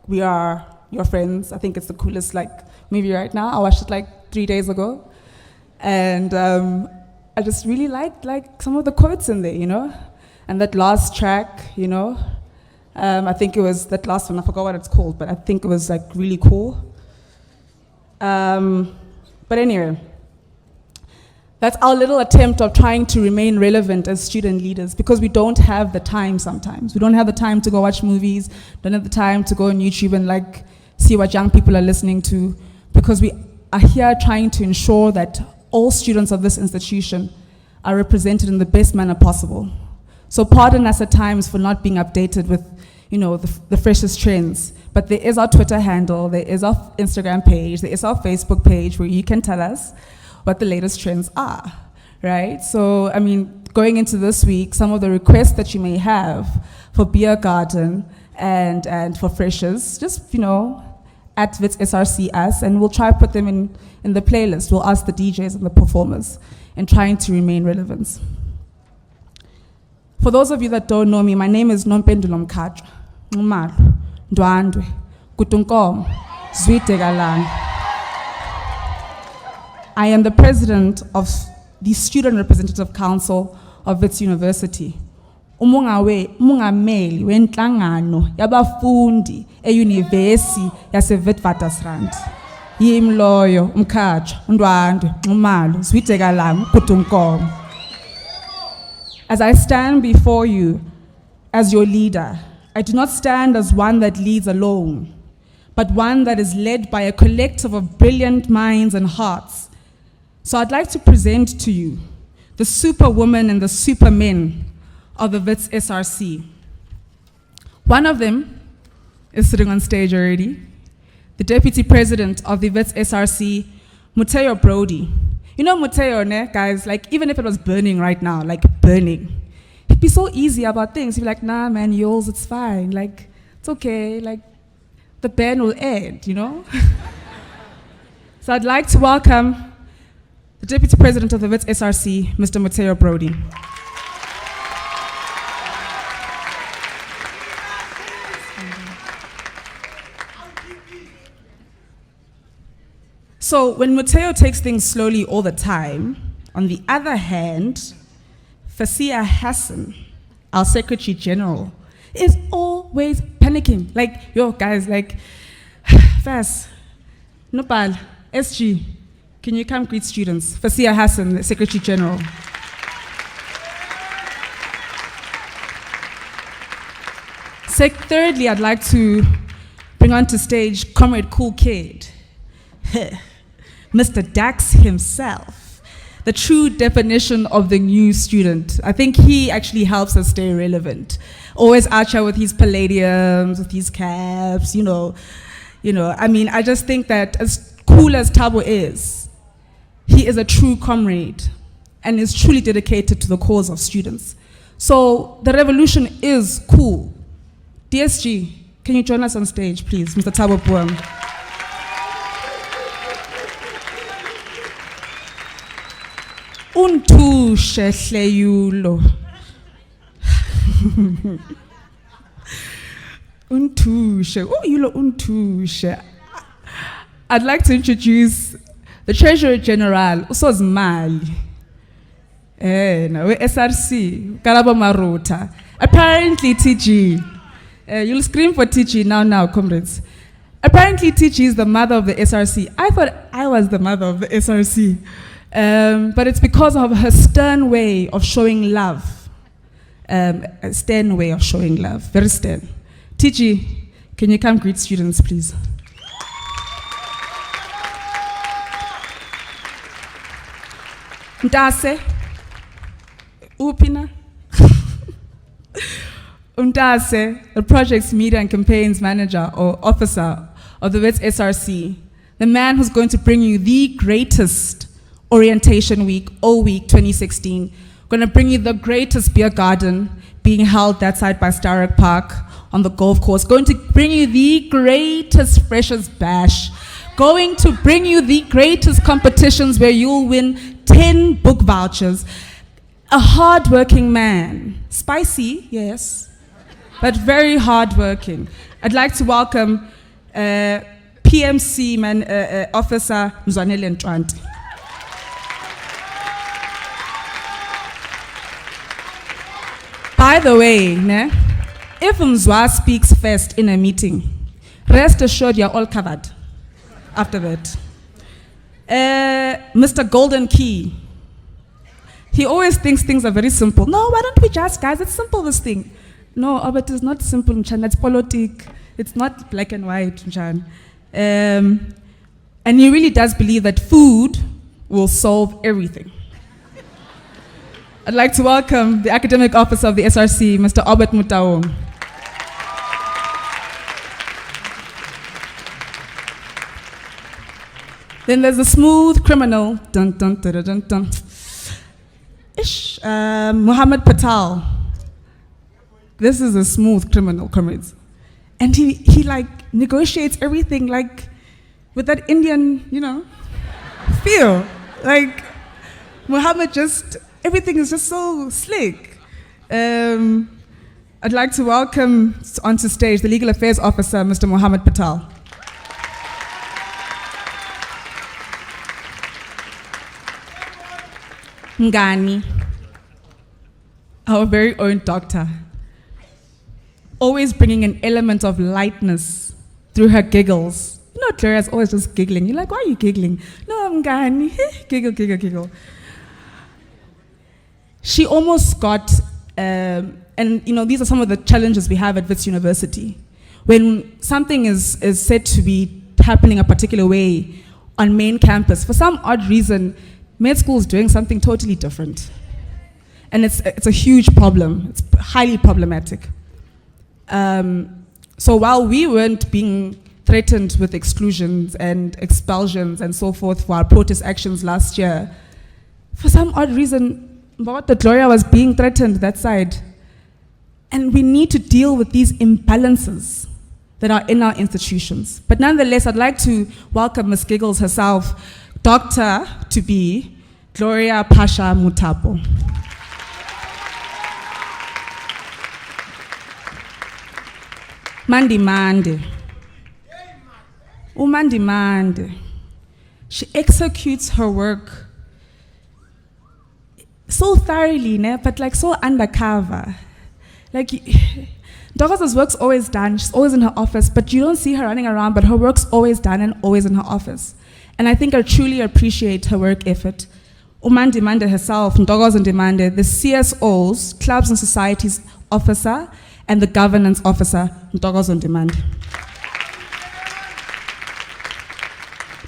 We Are Your Friends. I think it's the coolest movie right now. I watched it 3 days ago. And I just really liked some of the quotes in there, And that last track, I think it was that last one, I forgot what it's called, but I think it was really cool. But anyway, that's our little attempt of trying to remain relevant as student leaders, because we don't have the time sometimes. We don't have the time to go watch movies, don't have the time to go on YouTube and see what young people are listening to, because we are here trying to ensure that all students of this institution are represented in the best manner possible. So pardon us at times for not being updated with the freshest trends, but there is our Twitter handle, there is our Instagram page, there is our Facebook page where you can tell us what the latest trends are, right? So, going into this week, some of the requests that you may have for Beer Garden and for freshers, just, at Wits SRC us, and we'll try to put them in the playlist. We'll ask the DJs and the performers and trying to remain relevant. For those of you that don't know me, my name is Nompendulo Mkhatshwa, Nxumalo, Ndwandwe, Kutunkomo, Zwitegalang. I am the president of the Student Representative Council of Wits University. Umongameli wenhlangano yabafundi eYunivesi yaseWitwatersrand. Yimi loyo Mkhatshwa, Ndwandwe, Nxumalo, Zwitegalang, Kutunkomo. As I stand before you as your leader, I do not stand as one that leads alone, but one that is led by a collective of brilliant minds and hearts. So I'd like to present to you the superwomen and the supermen of the Wits SRC. One of them is sitting on stage already, the Deputy President of the Wits SRC, Muteo Brody. Muteo, guys, even if it was burning right now, burning, he'd be so easy about things. He'd be like, nah, man, yours, it's fine. It's okay. The ban will end, So I'd like to welcome the Deputy President of the Wits SRC, Mr. Muteo Brody. So when Muteo takes things slowly all the time, on the other hand, Fasia Hassan, our Secretary General, is always panicking. Yo, guys, Fas, Nopal, SG, can you come greet students? Fasia Hassan, the Secretary General. Thirdly, I'd like to bring onto stage Comrade Cool Kid, Mr. Dax himself, the true definition of the new student. I think he actually helps us stay relevant. Always out here with his palladiums, with his caps, I just think that as cool as Thabo is, he is a true comrade and is truly dedicated to the cause of students. So the revolution is cool. DSG, can you join us on stage, please, Mr. Thabo Puam? Untushe hleyulo. Untushe. Oh, yulo untushe. I'd like to introduce the Treasurer General, Usozimali. SRC, Karabo Maruta. Apparently, TG. You'll scream for TG now, comrades. Apparently, TG is the mother of the SRC. I thought I was the mother of the SRC. But it's because of her stern way of showing love a stern way of showing love, very stern. TG, can you come greet students, please? Mtase, Upina. Mtase, the project's media and campaigns manager or officer of the Wits SRC, the man who's going to bring you the greatest orientation week, all week 2016, going to bring you the greatest beer garden being held that side by Starrick Park on the golf course, going to bring you the greatest freshers bash, going to bring you the greatest competitions where you'll win 10 book vouchers. A hard-working man, spicy, yes, but very hard-working. I'd like to welcome PMC officer Mzwanele Ntwanti. By the way, ne, if Mzwa speaks first in a meeting, rest assured you're all covered after that. Mr. Golden Key, he always thinks things are very simple. No, why don't we just, guys, it's simple, this thing. No, but it's not simple, Mchan, it's politic. It's not black and white, Mchan. And he really does believe that food will solve everything. I'd like to welcome the academic officer of the SRC, Mr. Albert Mutao. Then there's a smooth criminal, dun dun dun dun dun dun. Ish, Muhammad Patel. This is a smooth criminal, comrades. And he like negotiates everything like with that Indian, feel. Like Muhammad just, everything is just so slick. I'd like to welcome onto stage the Legal Affairs Officer, Mr. Muhammad Patel. Ngani, our very own doctor, always bringing an element of lightness through her giggles. Gloria's always just giggling. You're like, why are you giggling? No, Ngani, giggle, giggle, giggle. She almost got, and these are some of the challenges we have at Wits University. When something is said to be happening a particular way on main campus, for some odd reason, med school is doing something totally different. And it's a huge problem. It's highly problematic. So while we weren't being threatened with exclusions and expulsions and so forth for our protest actions last year, for some odd reason, the Gloria was being threatened that side. And we need to deal with these imbalances that are in our institutions. But nonetheless, I'd like to welcome Ms. Giggles herself, Dr. to be Gloria Pasha Mutapo. Mandi. Umandi. She executes her work so thoroughly, but like so undercover. Like, Douglas's work's always done, she's always in her office, but you don't see her running around, but her work's always done and always in her office. And I think I truly appreciate her work effort. Umandi Mande herself, Ndogos and Demande, the CSOs, Clubs and Societies Officer, and the Governance Officer, Ndogos and Demande.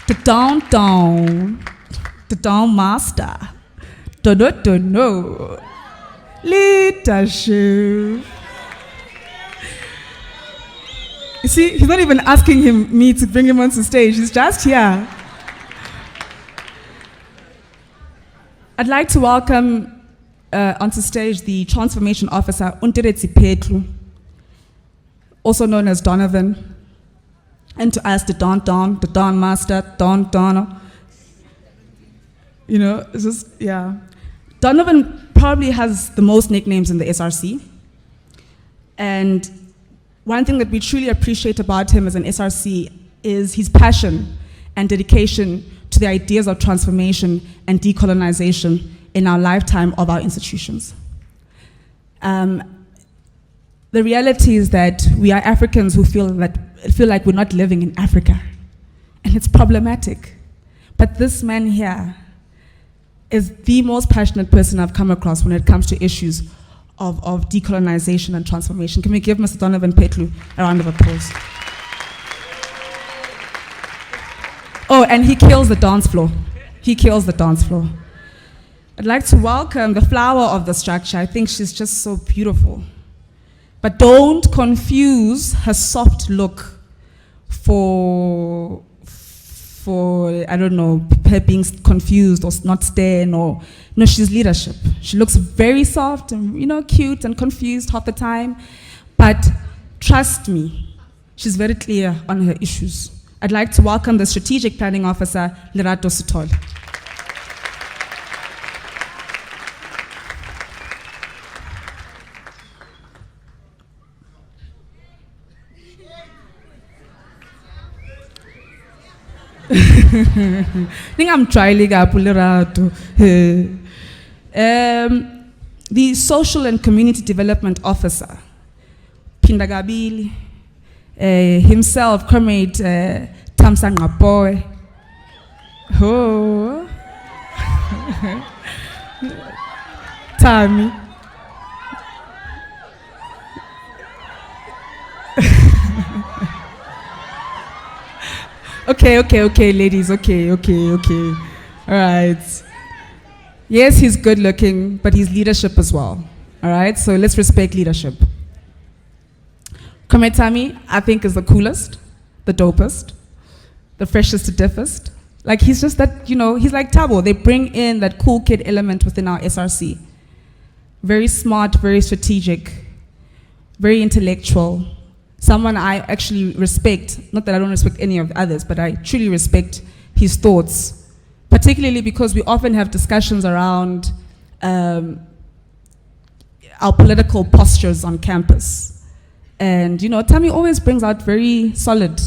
The down master, no. Leadership. You see, he's not even asking me to bring him onto stage, he's just here. I'd like to welcome onto stage the Transformation Officer, Unteretsi Petlu, also known as Donovan, and to us, the Don Master, Dono. It's just, yeah. Donovan probably has the most nicknames in the SRC. And one thing that we truly appreciate about him as an SRC is his passion and dedication to the ideas of transformation and decolonization in our lifetime of our institutions. The reality is that we are Africans who feel like we're not living in Africa. And it's problematic. But this man here is the most passionate person I've come across when it comes to issues of decolonization and transformation. Can we give Mr. Donovan Petlu a round of applause? Oh, and he kills the dance floor. He kills the dance floor. I'd like to welcome the flower of the structure. I think she's just so beautiful. But don't confuse her soft look for I don't know, her being confused or not staying, or no, she's leadership. She looks very soft and cute and confused half the time, but trust me, she's very clear on her issues. I'd like to welcome the Strategic Planning Officer, Lerato Sutol. I think I'm trying Lerato. The Social and Community Development Officer, Pindagabili, himself, Comrade Tamsangapoe. Oh. Tammy. Okay, ladies, okay. All right. Yes, he's good looking, but he's leadership as well. All right, so let's respect leadership. Comrade Tammy, I think, is the coolest, the dopest, the freshest to diffest. Like, he's just that, he's like Tabo. They bring in that cool kid element within our SRC. Very smart, very strategic, very intellectual. Someone I actually respect, not that I don't respect any of the others, but I truly respect his thoughts, particularly because we often have discussions around our political postures on campus. And, Tammy always brings out very solid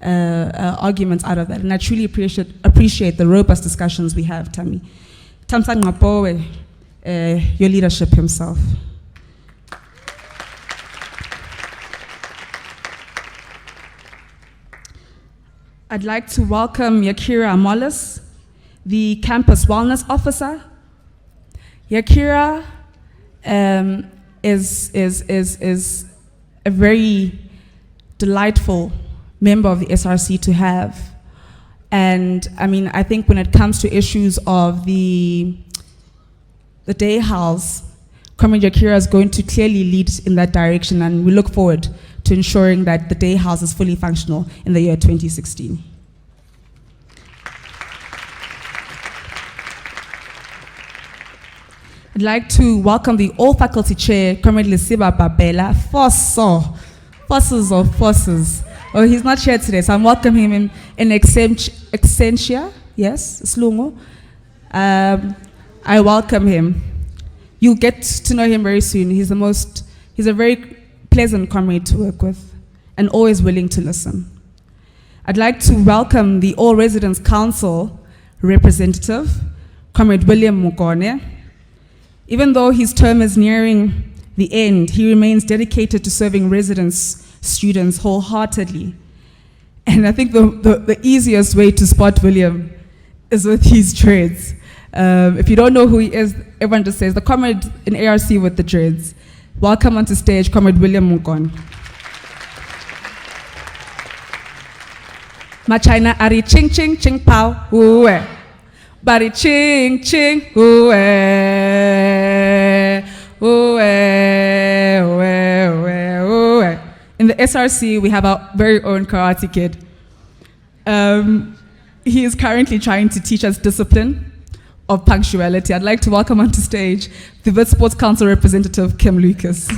arguments out of that, and I truly appreciate the robust discussions we have, Tammy. Tamsan Ngapoe, your leadership himself. I'd like to welcome Yakira Mollis, the Campus Wellness Officer. Yakira is a very delightful member of the SRC to have. And I think when it comes to issues of the day house, Comrade Yakira is going to clearly lead in that direction, and we look forward to ensuring that the day house is fully functional in the year 2016. I'd like to welcome the all-faculty chair, Comrade Lesiba Babela, forces of forces. Oh, he's not here today, so I'm welcoming him in Excentia, yes, Slungo. I welcome him. You'll get to know him very soon. He's a very pleasant comrade to work with, and always willing to listen. I'd like to welcome the All Residents Council representative, Comrade William Mugone. Even though his term is nearing the end, he remains dedicated to serving residents, students wholeheartedly. And I think the easiest way to spot William is with his dreads. If you don't know who he is, everyone just says, the comrade in ARC with the dreads. Welcome onto stage, Comrade William Mugon. Machina ari ching ching ching pow uwe. Bari ching ching uwe. Uwe uwe uwe uwe. In the SRC, we have our very own Karate Kid. He is currently trying to teach us discipline of punctuality. I'd like to welcome onto stage the Wits Sports Council representative, Kim Lucas.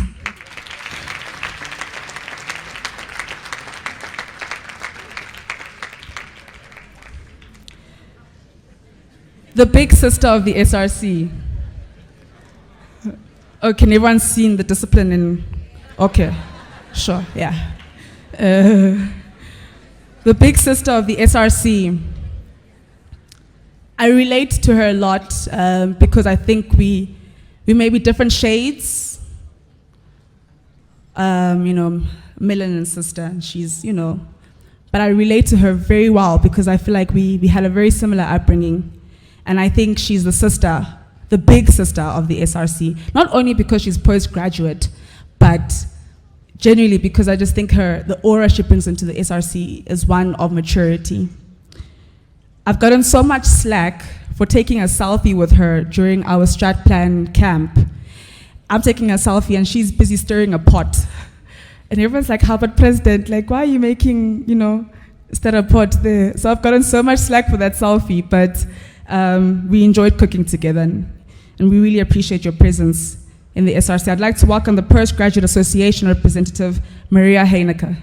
The big sister of the SRC. Oh, can everyone see the discipline in? Okay, sure, yeah. The big sister of the SRC. I relate to her a lot because I think we may be different shades. Melanin sister, and she's, but I relate to her very well because I feel like we had a very similar upbringing. And I think she's the sister the big sister of the SRC, not only because she's postgraduate, but genuinely because I just think the aura she brings into the SRC is one of maturity. I've gotten so much slack for taking a selfie with her during our strat plan camp. I'm taking a selfie and she's busy stirring a pot. And everyone's like, how about president? Like, why are you making, stir a pot there? So I've gotten so much slack for that selfie, but we enjoyed cooking together and we really appreciate your presence in the SRC. I'd like to welcome the Postgraduate Association representative, Maria Heineke.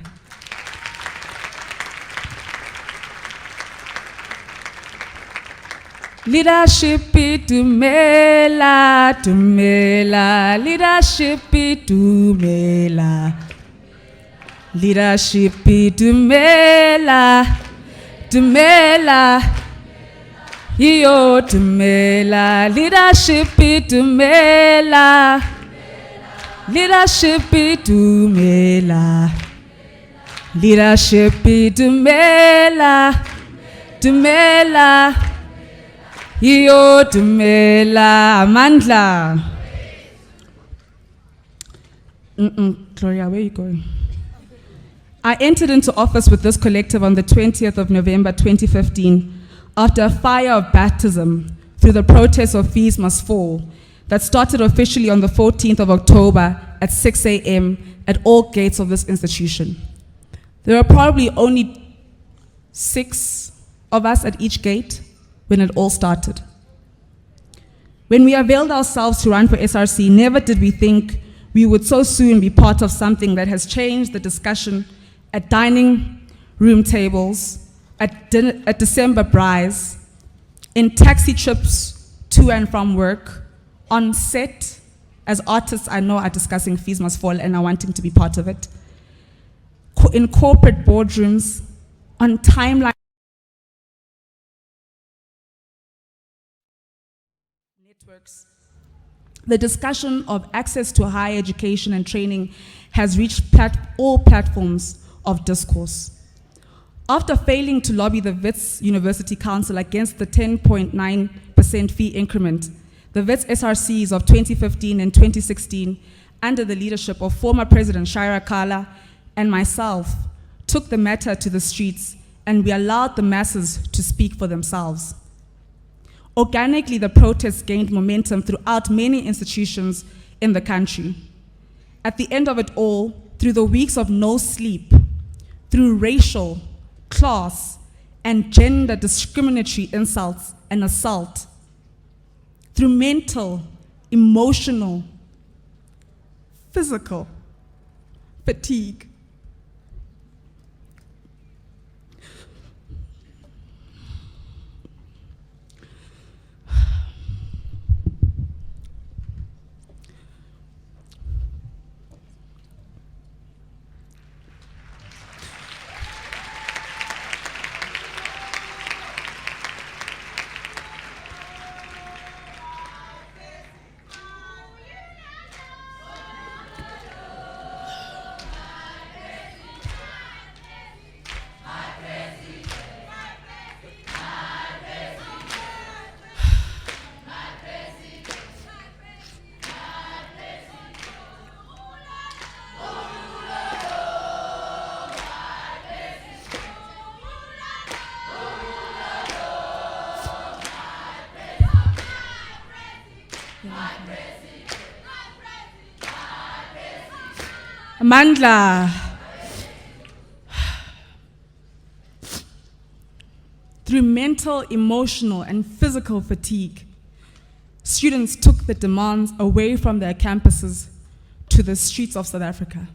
Leadership tumela, tumela, leadership tumela. Leadership tumela, tumela. Iyo tumela, leadership tumela. Leadership tumela. Leadership tumela, tumela. Iyo tumela amandla. Gloria, where are you going? I entered into office with this collective on the 20th of November 2015 after a fire of baptism through the protest of Fees Must Fall that started officially on the 14th of October at 6 a.m. at all gates of this institution. There were probably only 6 of us at each gate when it all started. When we availed ourselves to run for SRC, never did we think we would so soon be part of something that has changed the discussion at dining room tables, at December braais, in taxi trips to and from work, on set, as artists I know are discussing Fees Must Fall and are wanting to be part of it, in corporate boardrooms, on timelines, networks. The discussion of access to higher education and training has reached all platforms of discourse. After failing to lobby the Wits University Council against the 10.9% fee increment, the Wits SRCs of 2015 and 2016, under the leadership of former President Shaira Kala and myself, took the matter to the streets and we allowed the masses to speak for themselves. Organically, the protests gained momentum throughout many institutions in the country. At the end of it all, through the weeks of no sleep, through racial, class, and gender discriminatory insults and assault, through mental, emotional, physical fatigue, Mandla. Through mental, emotional, and physical fatigue, students took the demands away from their campuses to the streets of South Africa.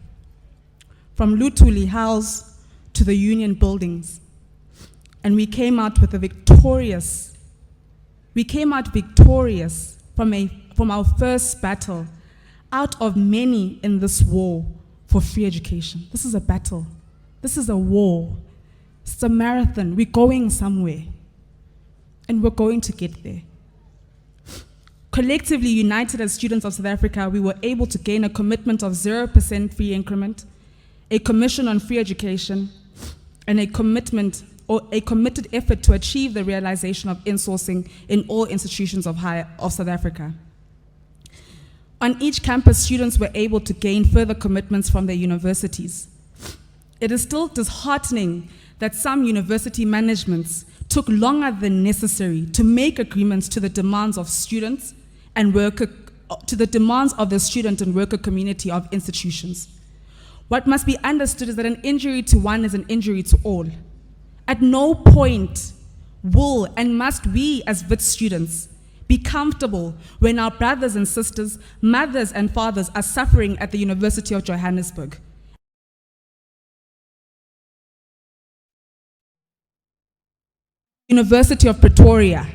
From Luthuli House to the Union buildings. And we came out victorious from our first battle, out of many in this war for free education. This is a battle. This is a war. It's a marathon. We're going somewhere. And we're going to get there. Collectively united as students of South Africa, we were able to gain a commitment of 0% free increment, a commission on free education, and a commitment or a committed effort to achieve the realization of insourcing in all institutions of South Africa. On each campus, students were able to gain further commitments from their universities. It is still disheartening that some university managements took longer than necessary to make agreements to the demands of students and to the demands of the student and worker community of institutions. What must be understood is that an injury to one is an injury to all. At no point will and must we as Wits students be comfortable when our brothers and sisters, mothers and fathers are suffering at the University of Johannesburg. University of Pretoria,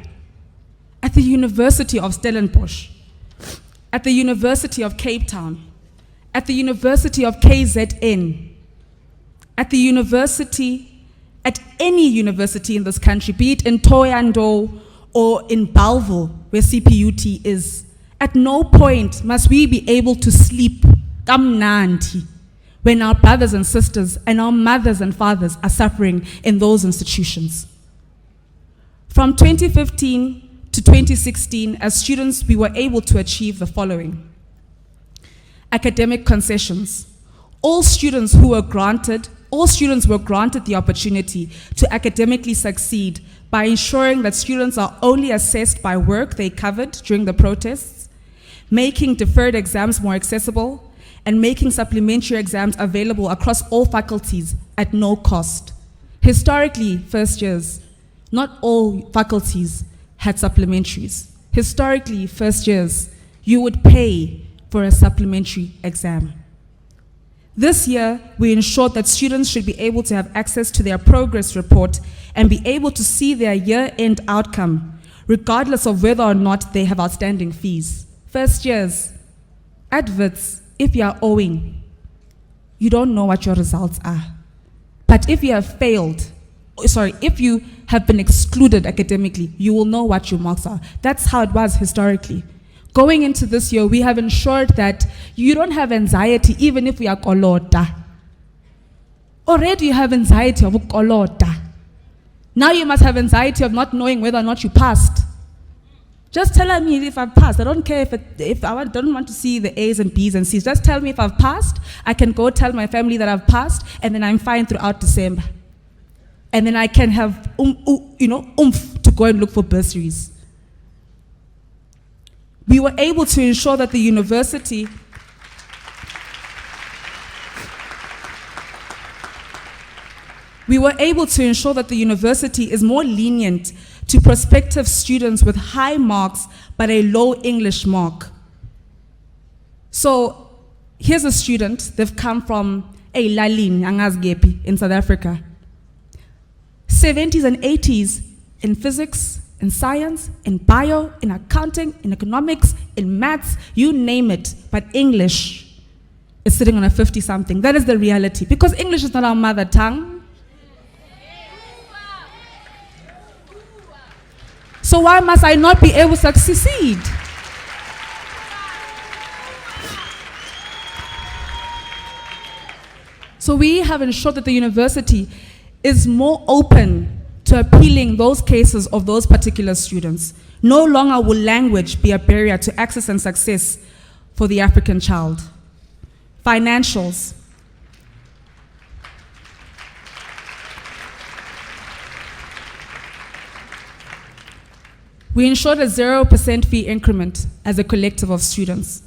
at the University of Stellenbosch, at the University of Cape Town, at the University of KZN, at the university, at any university in this country, be it in Thohoyandou or in Bellville, where CPUT is, at no point must we be able to sleep kamnandi when our brothers and sisters and our mothers and fathers are suffering in those institutions. From 2015 to 2016, as students, we were able to achieve the following. Academic concessions. All students were granted the opportunity to academically succeed by ensuring that students are only assessed by work they covered during the protests, making deferred exams more accessible, and making supplementary exams available across all faculties at no cost. Historically, first years, not all faculties had supplementaries. Historically, first years, you would pay for a supplementary exam. This year, we ensured that students should be able to have access to their progress report and be able to see their year-end outcome, regardless of whether or not they have outstanding fees. First years, at Wits, if you are owing, you don't know what your results are. But if you have if you have been excluded academically, you will know what your marks are. That's how it was historically. Going into this year, we have ensured that you don't have anxiety even if we are kolota. Already you have anxiety of kolota. Now you must have anxiety of not knowing whether or not you passed. Just tell me if I've passed. I don't care if I don't want to see the A's and B's and C's. Just tell me if I've passed. I can go tell my family that I've passed, and then I'm fine throughout December. And then I can have oomph to go and look for bursaries. We were able to ensure that the university is more lenient to prospective students with high marks but a low English mark. So here's a student, they've come from Lalin, Angazgepi in South Africa. 70s and 80s in physics, in science, in bio, in accounting, in economics, in maths, you name it, but English is sitting on a 50-something. That is the reality, because English is not our mother tongue. So why must I not be able to succeed? So we have ensured that the university is more open to appealing those cases of those particular students. No longer will language be a barrier to access and success for the African child. Financials. We ensured a 0% fee increment as a collective of students.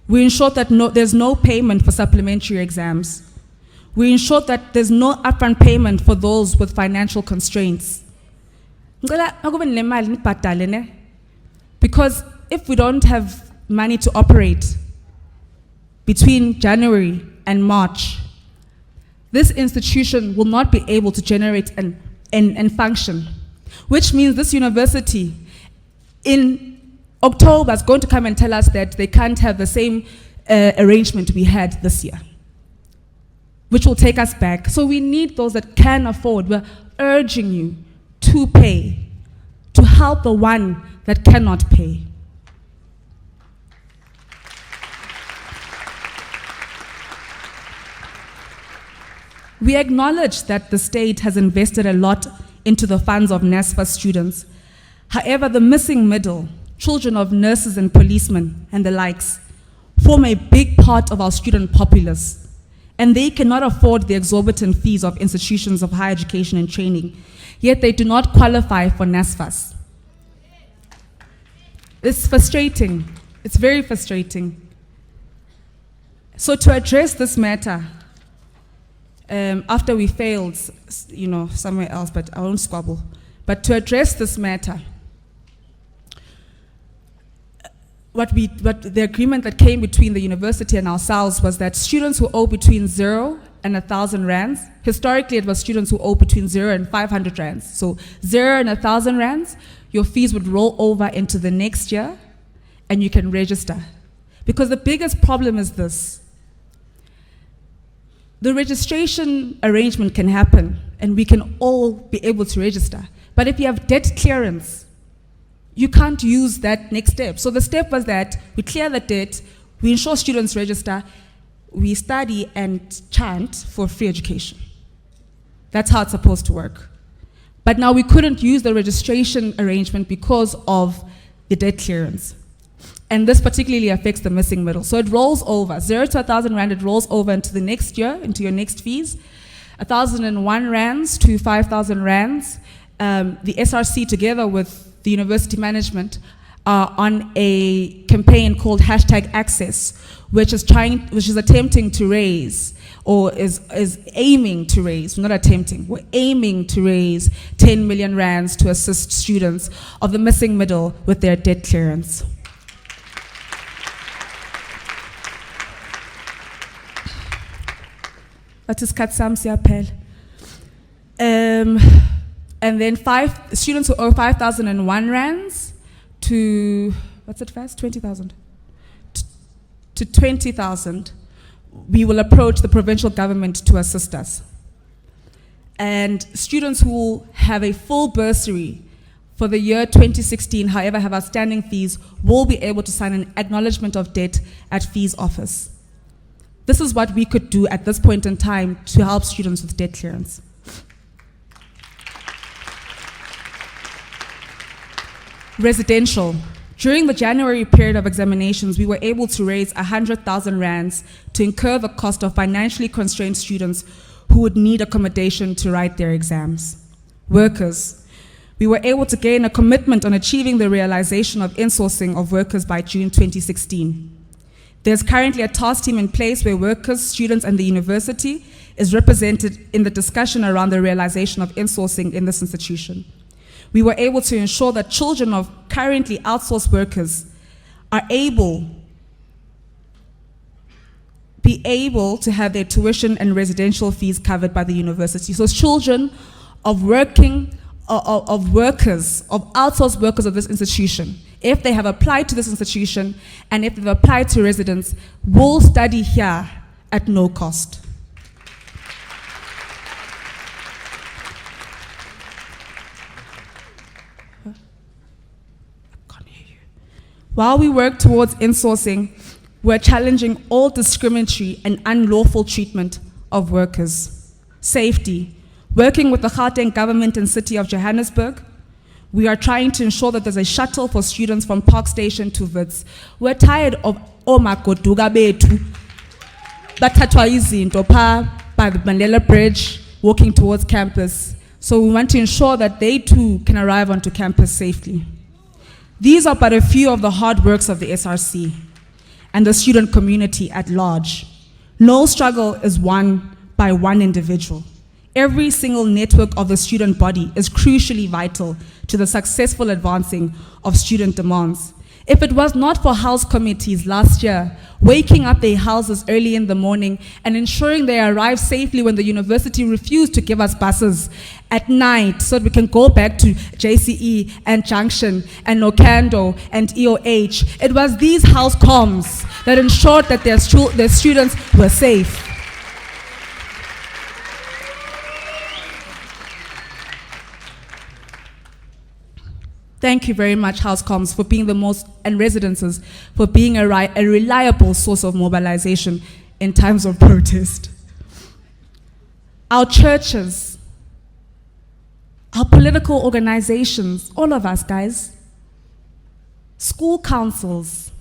We ensured that there's no payment for supplementary exams. We ensured that there's no upfront payment for those with financial constraints. Because if we don't have money to operate between January and March, this institution will not be able to generate and function, which means this university in October is going to come and tell us that they can't have the same arrangement we had this year, which will take us back. So we need those that can afford. We're urging you to pay, to help the one that cannot pay. We acknowledge that the state has invested a lot into the funds of NSFAS students. However, the missing middle, children of nurses and policemen and the likes, form a big part of our student populace, and they cannot afford the exorbitant fees of institutions of higher education and training, yet they do not qualify for NSFAS. It's frustrating. It's very frustrating. So to address this matter, after we failed, somewhere else, but I won't squabble. But to address this matter, what the agreement that came between the university and ourselves was that students who owe between 0 and 1,000 rands, historically it was students who owe between 0 and 500 rands. So 0 and 1,000 rands, your fees would roll over into the next year and you can register. Because the biggest problem is this. The registration arrangement can happen and we can all be able to register. But if you have debt clearance, you can't use that next step. So the step was that we clear the debt, we ensure students register, we study and chant for free education. That's how it's supposed to work. But now we couldn't use the registration arrangement because of the debt clearance. And this particularly affects the missing middle. So it rolls over, 0 to 1,000 rand, it rolls over into the next year, into your next fees. 1,001 rands to 5,000 rands. The SRC together with the university management are on a campaign called #Access, which is attempting to raise, or is aiming to raise, we're not attempting, we're aiming to raise 10 million rands to assist students of the missing middle with their debt clearance. That is Katsam Siapel. And then students who owe 5,001 rands to, what's it first? 20,000. To 20,000, we will approach the provincial government to assist us. And students who have a full bursary for the year 2016, however, have outstanding fees, will be able to sign an acknowledgement of debt at fees office. This is what we could do at this point in time to help students with debt clearance. Residential. During the January period of examinations, we were able to raise 100,000 rands to incur the cost of financially constrained students who would need accommodation to write their exams. Workers. We were able to gain a commitment on achieving the realization of insourcing of workers by June 2016. There's currently a task team in place where workers, students, and the university is represented in the discussion around the realization of insourcing in this institution. We were able to ensure that children of currently outsourced workers are able to have their tuition and residential fees covered by the university. So children of workers, of outsourced workers of this institution, if they have applied to this institution and if they've applied to residence, will study here at no cost. While we work towards insourcing, we're challenging all discriminatory and unlawful treatment of workers. Safety. Working with the Gauteng government and city of Johannesburg, we are trying to ensure that there's a shuttle for students from Park Station to Wits. We're tired of Omagoduga betu, bathathwa izinto pha by the Mandela Bridge, walking towards campus. So we want to ensure that they too can arrive onto campus safely. These are but a few of the hard works of the SRC and the student community at large. No struggle is won by one individual. Every single network of the student body is crucially vital to the successful advancing of student demands. If it was not for house committees last year, waking up their houses early in the morning and ensuring they arrive safely when the university refused to give us buses at night so that we can go back to JCE and Junction and Nokando and EOH, it was these house comms that ensured that their students were safe. Thank you very much, House Comms, for being and residences, for being a reliable source of mobilization in times of protest. our churches, our political organizations, all of us, guys, school councils,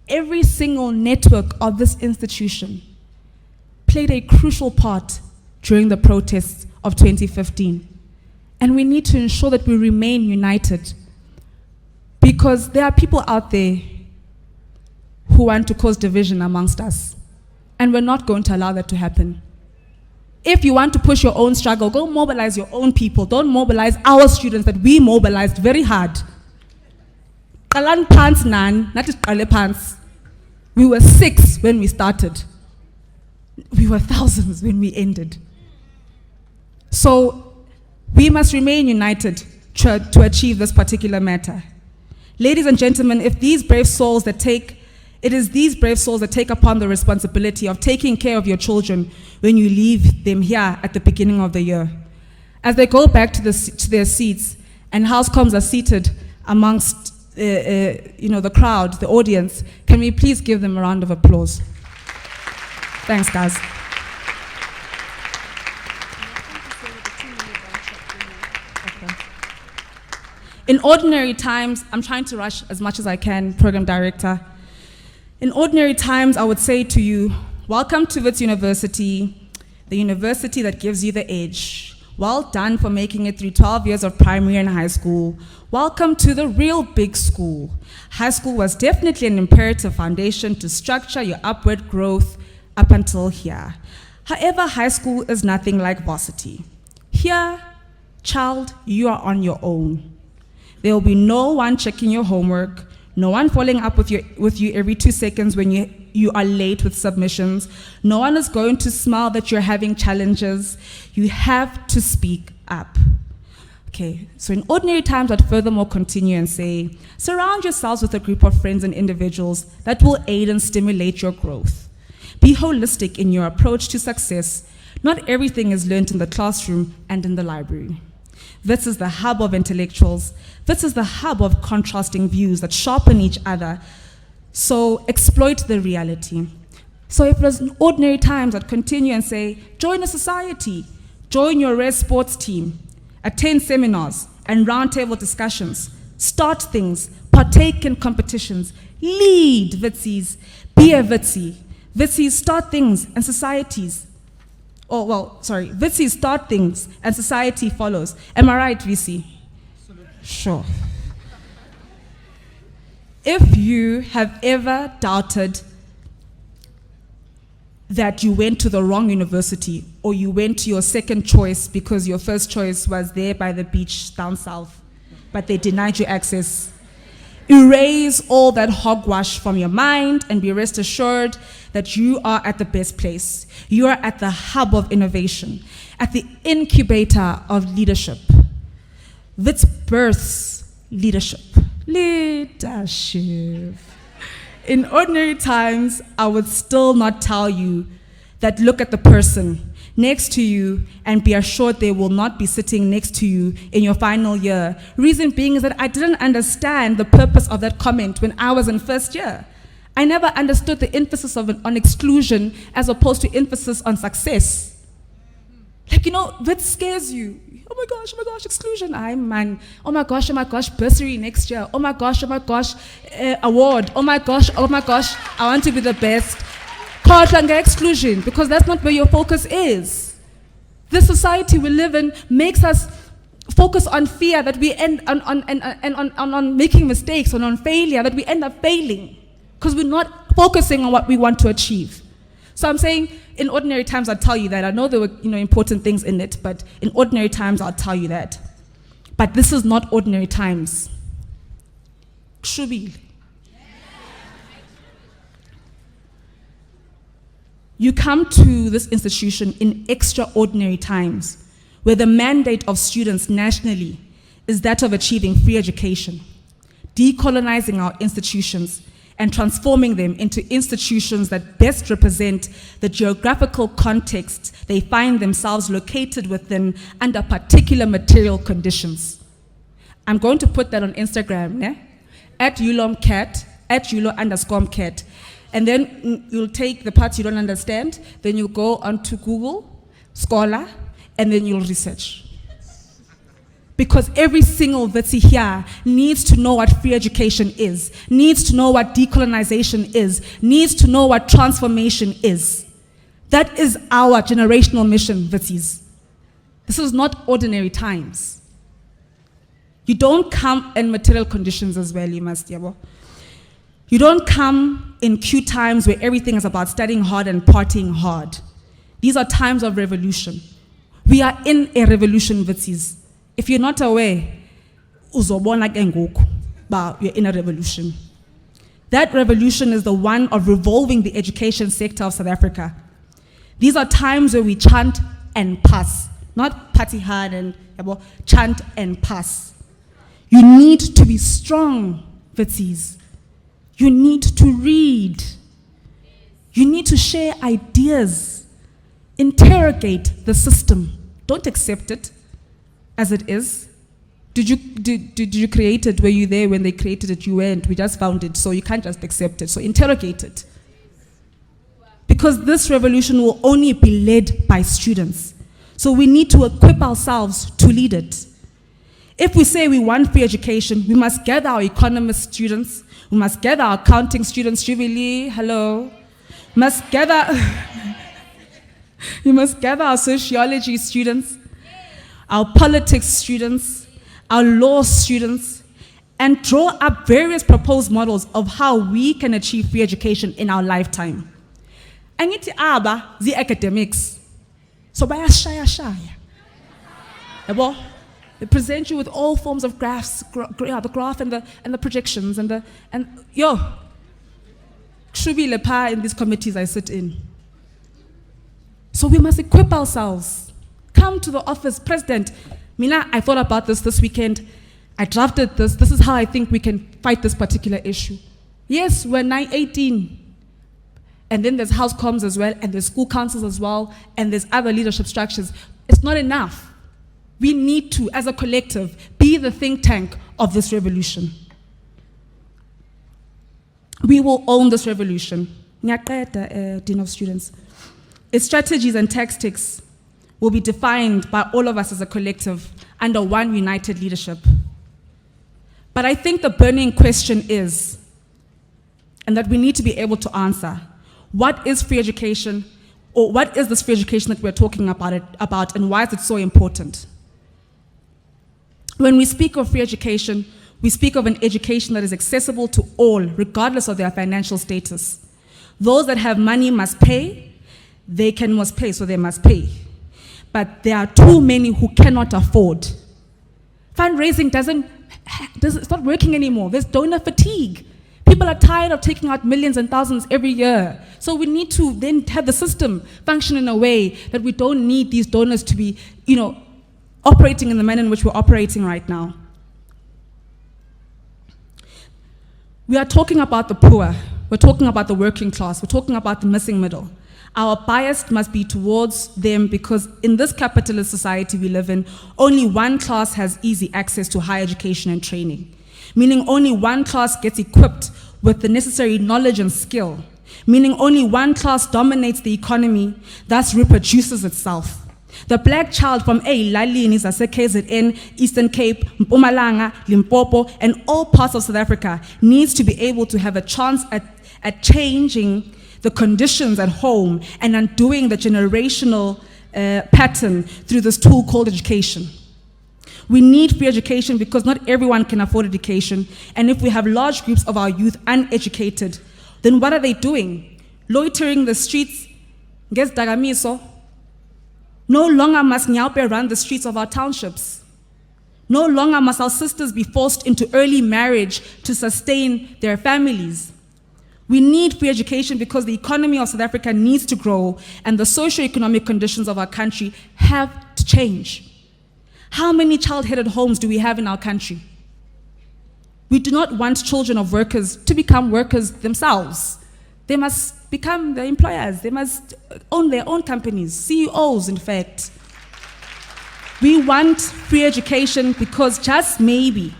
every single network of this institution played a crucial part during the protests of 2015. And we need to ensure that we remain united, because there are people out there who want to cause division amongst us, and we're not going to allow that to happen. If you want to push your own struggle, go mobilize your own people. Don't mobilize our students that we mobilized very hard. Qalan pants nan, not just qale pants. We were 6 when we started. We were thousands when we ended. So we must remain united to achieve this particular matter. Ladies and gentlemen, it is these brave souls that take upon the responsibility of taking care of your children when you leave them here at the beginning of the year. As they go back to their seats and housecoms are seated amongst the crowd, the audience, can we please give them a round of applause? Thanks, guys. In ordinary times, I'm trying to rush as much as I can, Program Director. In ordinary times, I would say to you, welcome to Wits University, the university that gives you the edge. Well done for making it through 12 years of primary and high school. Welcome to the real big school. High school was definitely an imperative foundation to structure your upward growth up until here. However, high school is nothing like varsity. Here, child, you are on your own. There will be no one checking your homework, no one following up with you every 2 seconds when you are late with submissions. No one is going to smile that you're having challenges. You have to speak up. Okay, so in ordinary times, I'd furthermore continue and say, surround yourselves with a group of friends and individuals that will aid and stimulate your growth. Be holistic in your approach to success. Not everything is learned in the classroom and in the library. This is the hub of intellectuals. This is the hub of contrasting views that sharpen each other. So exploit the reality. So if it was in ordinary times, I'd continue and say, join a society, join your rare sports team, attend seminars and roundtable discussions, start things, partake in competitions, lead Witsies, be a Witsie. Witsies start things and societies. Witsies start things and society follows. Am I right, VC? Absolutely. Sure. If you have ever doubted that you went to the wrong university or you went to your second choice because your first choice was there by the beach down south, but they denied you access, erase all that hogwash from your mind and be rest assured that you are at the best place. You are at the hub of innovation, at the incubator of leadership. Wits births leadership. Leadership. In ordinary times, I would still not tell you that look at the person next to you and be assured they will not be sitting next to you in your final year. Reason being is that I didn't understand the purpose of that comment when I was in first year. I never understood the emphasis on exclusion as opposed to emphasis on success. That scares you. Oh my gosh, exclusion. Man. Oh my gosh, bursary next year. Oh my gosh, award. Oh my gosh, I want to be the best. Exclusion, because that's not where your focus is. This society we live in makes us focus on fear that we end on making mistakes, on failure, that we end up failing because we're not focusing on what we want to achieve. So I'm saying, in ordinary times, I'll tell you that. I know there were important things in it, but in ordinary times, I'll tell you that. But this is not ordinary times. Kshubil. You come to this institution in extraordinary times, where the mandate of students nationally is that of achieving free education, decolonizing our institutions, and transforming them into institutions that best represent the geographical context they find themselves located within under particular material conditions. I'm going to put that on Instagram, at ULOMCat, at ULO_MCAT. And then you'll take the parts you don't understand, then you'll go onto Google, Scholar, and then you'll research. Because every single Witsi here needs to know what free education is, needs to know what decolonization is, needs to know what transformation is. That is our generational mission, Witsis. This is not ordinary times. You don't come in material conditions as well, you must, yabo. You don't come in cute times where everything is about studying hard and partying hard. These are times of revolution. We are in a revolution, Witsis. If you're not aware, uzobona ke ngoku ba you're in a revolution. That revolution is the one of revolving the education sector of South Africa. These are times where we chant and pass, not party hard and chant and pass. You need to be strong, Witsis. You need to read. You need to share ideas. Interrogate the system. Don't accept it as it is. Did you create it? Were you there when they created it? You weren't. We just found it, so you can't just accept it. So interrogate it. Because this revolution will only be led by students. So we need to equip ourselves to lead it. If we say we want free education, we must gather our economist students, we must gather our accounting students, Jubilee, hello. We must gather our sociology students, our politics students, our law students, and draw up various proposed models of how we can achieve free education in our lifetime. Angithi aba the academics. So bayashaya. Yabo? They present you with all forms of graphs, the graph and the projections and should be lepa in these committees I sit in. So we must equip ourselves. Come to the office, President. Mina, I thought about this weekend. I drafted this. This is how I think we can fight this particular issue. Yes, we're 18. And then there's house comms as well, and there's school councils as well, and there's other leadership structures. It's not enough. We need to, as a collective, be the think tank of this revolution. We will own this revolution. Dean of Students. Its strategies and tactics will be defined by all of us as a collective under one united leadership. But I think the burning question is, and that we need to be able to answer, what is free education, or what is this free education that we're talking about, and why is it so important? When we speak of free education, we speak of an education that is accessible to all, regardless of their financial status. Those that have money must pay, must pay, so they must pay. But there are too many who cannot afford. Fundraising it's not working anymore. There's donor fatigue. People are tired of taking out millions and thousands every year. So we need to then have the system function in a way that we don't need these donors to be, operating in the manner in which we're operating right now. We are talking about the poor. We're talking about the working class. We're talking about the missing middle. Our bias must be towards them because in this capitalist society we live in, only one class has easy access to higher education and training. Meaning only one class gets equipped with the necessary knowledge and skill. Meaning only one class dominates the economy, thus reproduces itself. The black child from Lalini, KZN, Eastern Cape, Mpumalanga, Limpopo, and all parts of South Africa needs to be able to have a chance at changing the conditions at home and undoing the generational pattern through this tool called education. We need free education because not everyone can afford education, and if we have large groups of our youth uneducated, then what are they doing? Loitering the streets, gets dagamiso. No longer must Nyaupe run the streets of our townships. No longer must our sisters be forced into early marriage to sustain their families. We need free education because the economy of South Africa needs to grow and the socio-economic conditions of our country have to change. How many child-headed homes do we have in our country? We do not want children of workers to become workers themselves. They must become the employers. They must own their own companies, CEOs, in fact. We want free education because just maybe,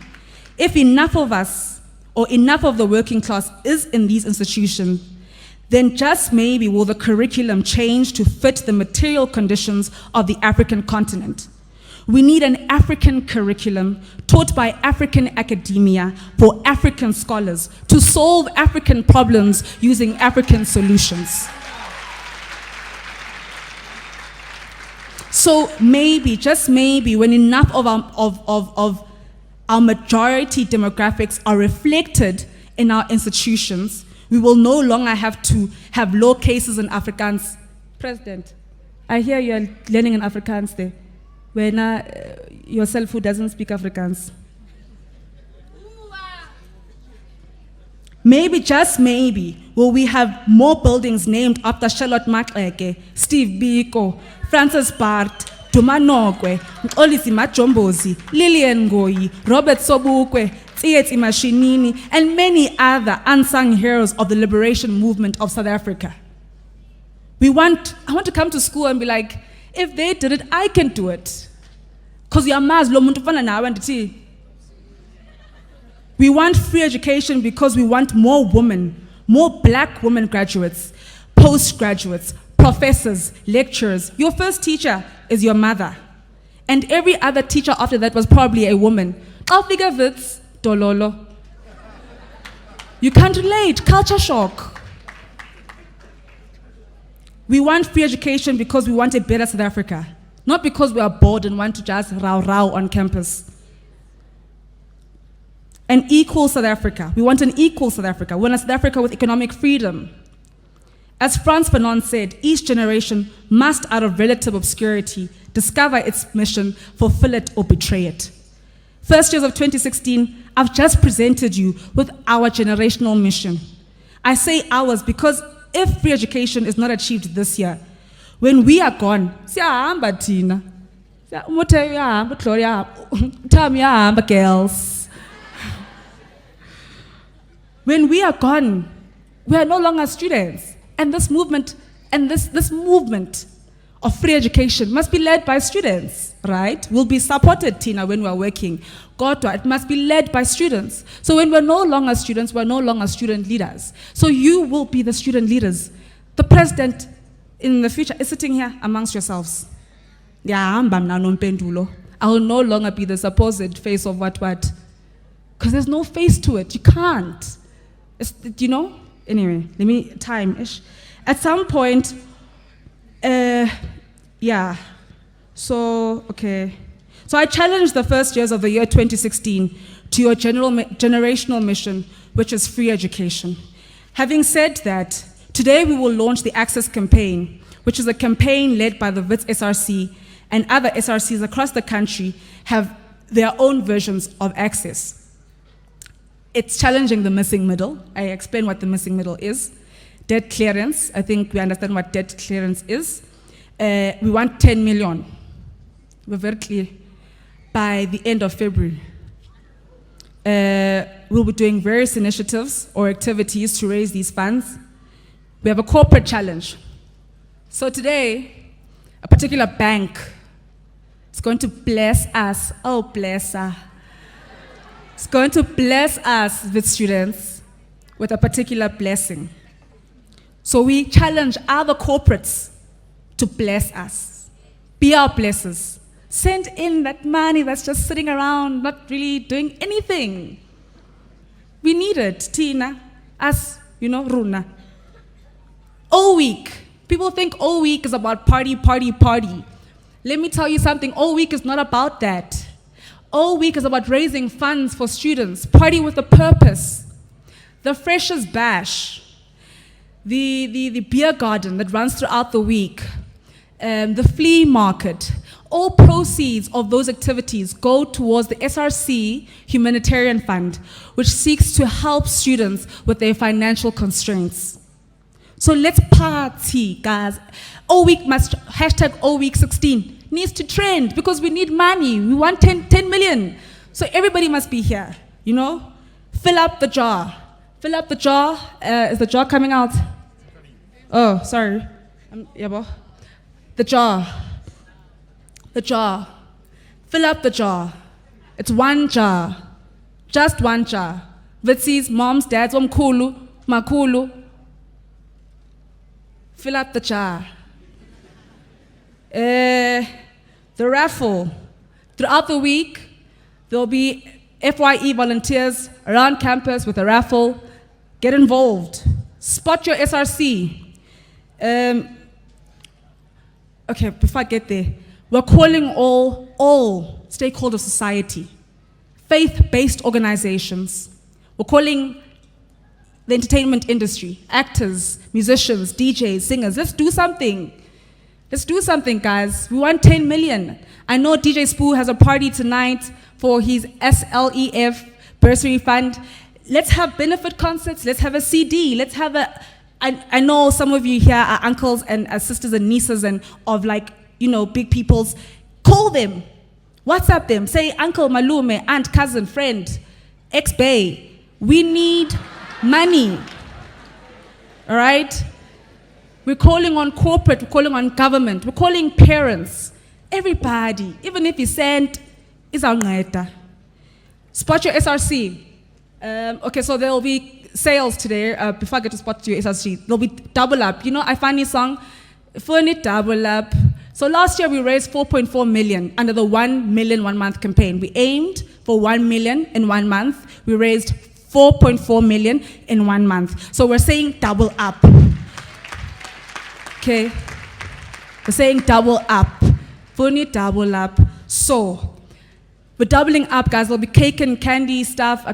if enough of us or enough of the working class is in these institutions, then just maybe will the curriculum change to fit the material conditions of the African continent. We need an African curriculum taught by African academia for African scholars to solve African problems using African solutions. So maybe, just maybe, when enough of our majority demographics are reflected in our institutions, we will no longer have to have law cases in Afrikaans. President, I hear you are learning in Afrikaans there. When yourself who doesn't speak Afrikaans. Maybe, just maybe, will we have more buildings named after Charlotte Maxeke, Steve Biko, Francis Bart, Tumanogwe, Olisi Machombozi, Lillian Ngoyi, Robert Sobukwe, Tsietsi Mashinini, and many other unsung heroes of the liberation movement of South Africa. I want to come to school and be like, if they did it, I can do it. Because we want free education because we want more women, more black women graduates, postgraduates, professors, lecturers. Your first teacher is your mother. And every other teacher after that was probably a woman. Afrika Wits, Dololo. You can't relate, culture shock. We want free education because we want a better South Africa, not because we are bored and want to just rau on campus. An equal South Africa. We want an equal South Africa. We want a South Africa with economic freedom. As Frantz Fanon said, each generation must, out of relative obscurity, discover its mission, fulfill it, or betray it. First years of 2016, I've just presented you with our generational mission. I say ours because if free education is not achieved this year, when we are gone, girls. When we are gone, we are no longer students. And this movement of free education must be led by students, right? We'll be supported, Tina, when we're working. It must be led by students. So when we're no longer students, we're no longer student leaders. So you will be the student leaders. The president in the future is sitting here amongst yourselves. I will no longer be the supposed face of what. Because there's no face to it. You can't. Anyway, let me time-ish. At some point, So I challenge the first years of the year 2016 to your generational mission, which is free education. Having said that, today we will launch the Access Campaign, which is a campaign led by the Wits SRC, and other SRCs across the country have their own versions of access. It's challenging the missing middle. I explain what the missing middle is. Debt clearance, I think we understand what debt clearance is. We want 10 million. We're very clear. By the end of February. We'll be doing various initiatives or activities to raise these funds. We have a corporate challenge. So today, a particular bank is going to bless us. Oh, bless her. It's going to bless us with students with a particular blessing. So we challenge other corporates to bless us. Be our blessers. Send in that money that's just sitting around, not really doing anything. We need it, Tina, us, Runa. All week. People think all week is about party, party, party. Let me tell you something, all week is not about that. All week is about raising funds for students, party with a purpose. The Freshers Bash, the beer garden that runs throughout the week, the flea market, all proceeds of those activities go towards the SRC Humanitarian Fund, which seeks to help students with their financial constraints. So let's party, guys. All week hashtag all week 16 needs to trend because we need money. We want 10 million. So everybody must be here, Fill up the jar. Fill up the jar. Is the jar coming out? Oh, sorry. The jar. The jar. Fill up the jar. It's one jar. Just one jar. Vitsies, moms, dads, omkhulu, makhulu. fill up the jar. The raffle. Throughout the week, there'll be FYE volunteers around campus with a raffle. Get involved. Spot your SRC. Okay, before I get there, we're calling all stakeholder society, faith-based organizations. We're calling the entertainment industry, actors, musicians, DJs, singers. Let's do something. Let's do something, guys. We want 10 million. I know DJ Spoo has a party tonight for his SLEF bursary fund. Let's have benefit concerts. Let's have a CD. Let's have a... I know some of you here are uncles and sisters and nieces and of like, you know, big peoples. Call them. WhatsApp them. Say, uncle, malume, aunt, cousin, friend, ex-bae. We need money. All right? We're calling on corporate. We're calling on government. We're calling parents. Everybody. Even if you send, is our ngeta. Spot your SRC. Okay, so there will be sales today. Before I get to spot your SRC, there'll be double up. You know, I find this song, Fun It Double Up. So last year we raised 4.4 million under the 1 million 1 month campaign. We aimed for 1 million in 1 month. We raised 4.4 million in 1 month. So we're saying double up. Okay, we're saying double up. Fun It Double Up. So we're doubling up, guys. There'll be cake and candy stuff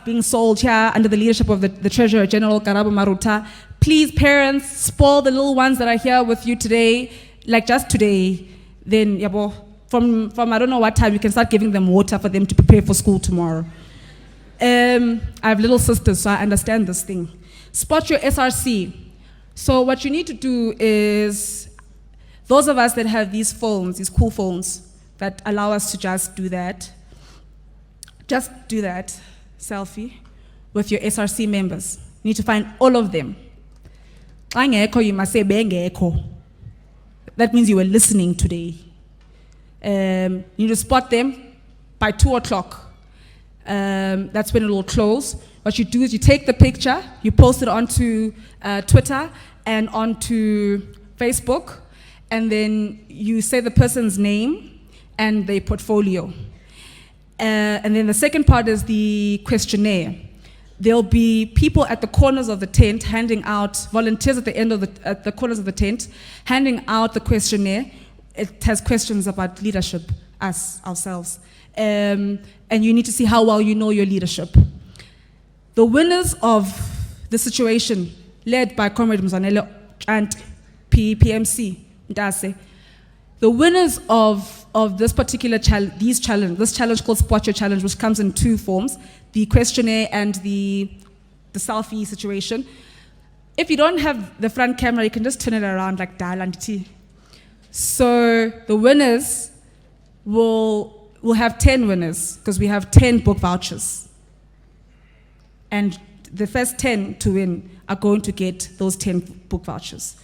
being sold here under the leadership of the Treasurer General Karabo Maruta. Please, parents, spoil the little ones that are here with you today, like just today. Then, yabo, from I don't know what time, you can start giving them water for them to prepare for school tomorrow. I have little sisters, so I understand this thing. Spot your SRC. So what you need to do is, those of us that have these phones, these cool phones, that allow us to just do that selfie with your SRC members. You need to find all of them. You must say bengeko. That means you were listening today. You need to spot them by 2 o'clock. That's when it will close. What you do is you take the picture, you post it onto Twitter and onto Facebook, and then you say the person's name and their portfolio. And then the second part is the questionnaire. There'll be people at the corners of the tent handing out, volunteers at the corners of the tent, handing out the questionnaire. It has questions about leadership, us, ourselves. And you need to see how well you know your leadership. The winners of the situation, led by Comrade Mzanele and PMC, Ndase, the winners of this particular this challenge called Spot Your Challenge, which comes in 2 forms, the questionnaire and the selfie situation. If you don't have the front camera, you can just turn it around like dial and T. So the winners will have 10 winners, because we have 10 book vouchers. And the first 10 to win are going to get those 10 book vouchers.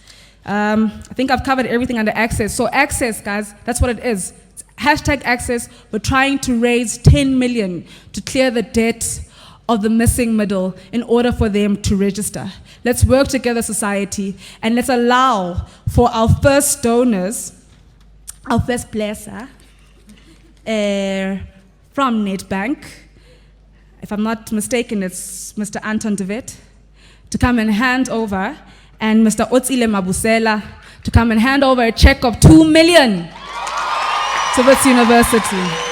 I think I've covered everything under access. So access, guys, that's what it is. It's #access. We're trying to raise 10 million to clear the debt of the missing middle in order for them to register. Let's work together, society, and let's allow for our first donors, our first blesser, from Nedbank. If I'm not mistaken, it's Mr. Anton de Wet, to come and hand over, and Mr. Otsile Mabusela to come and hand over a check of 2 million to Wits University.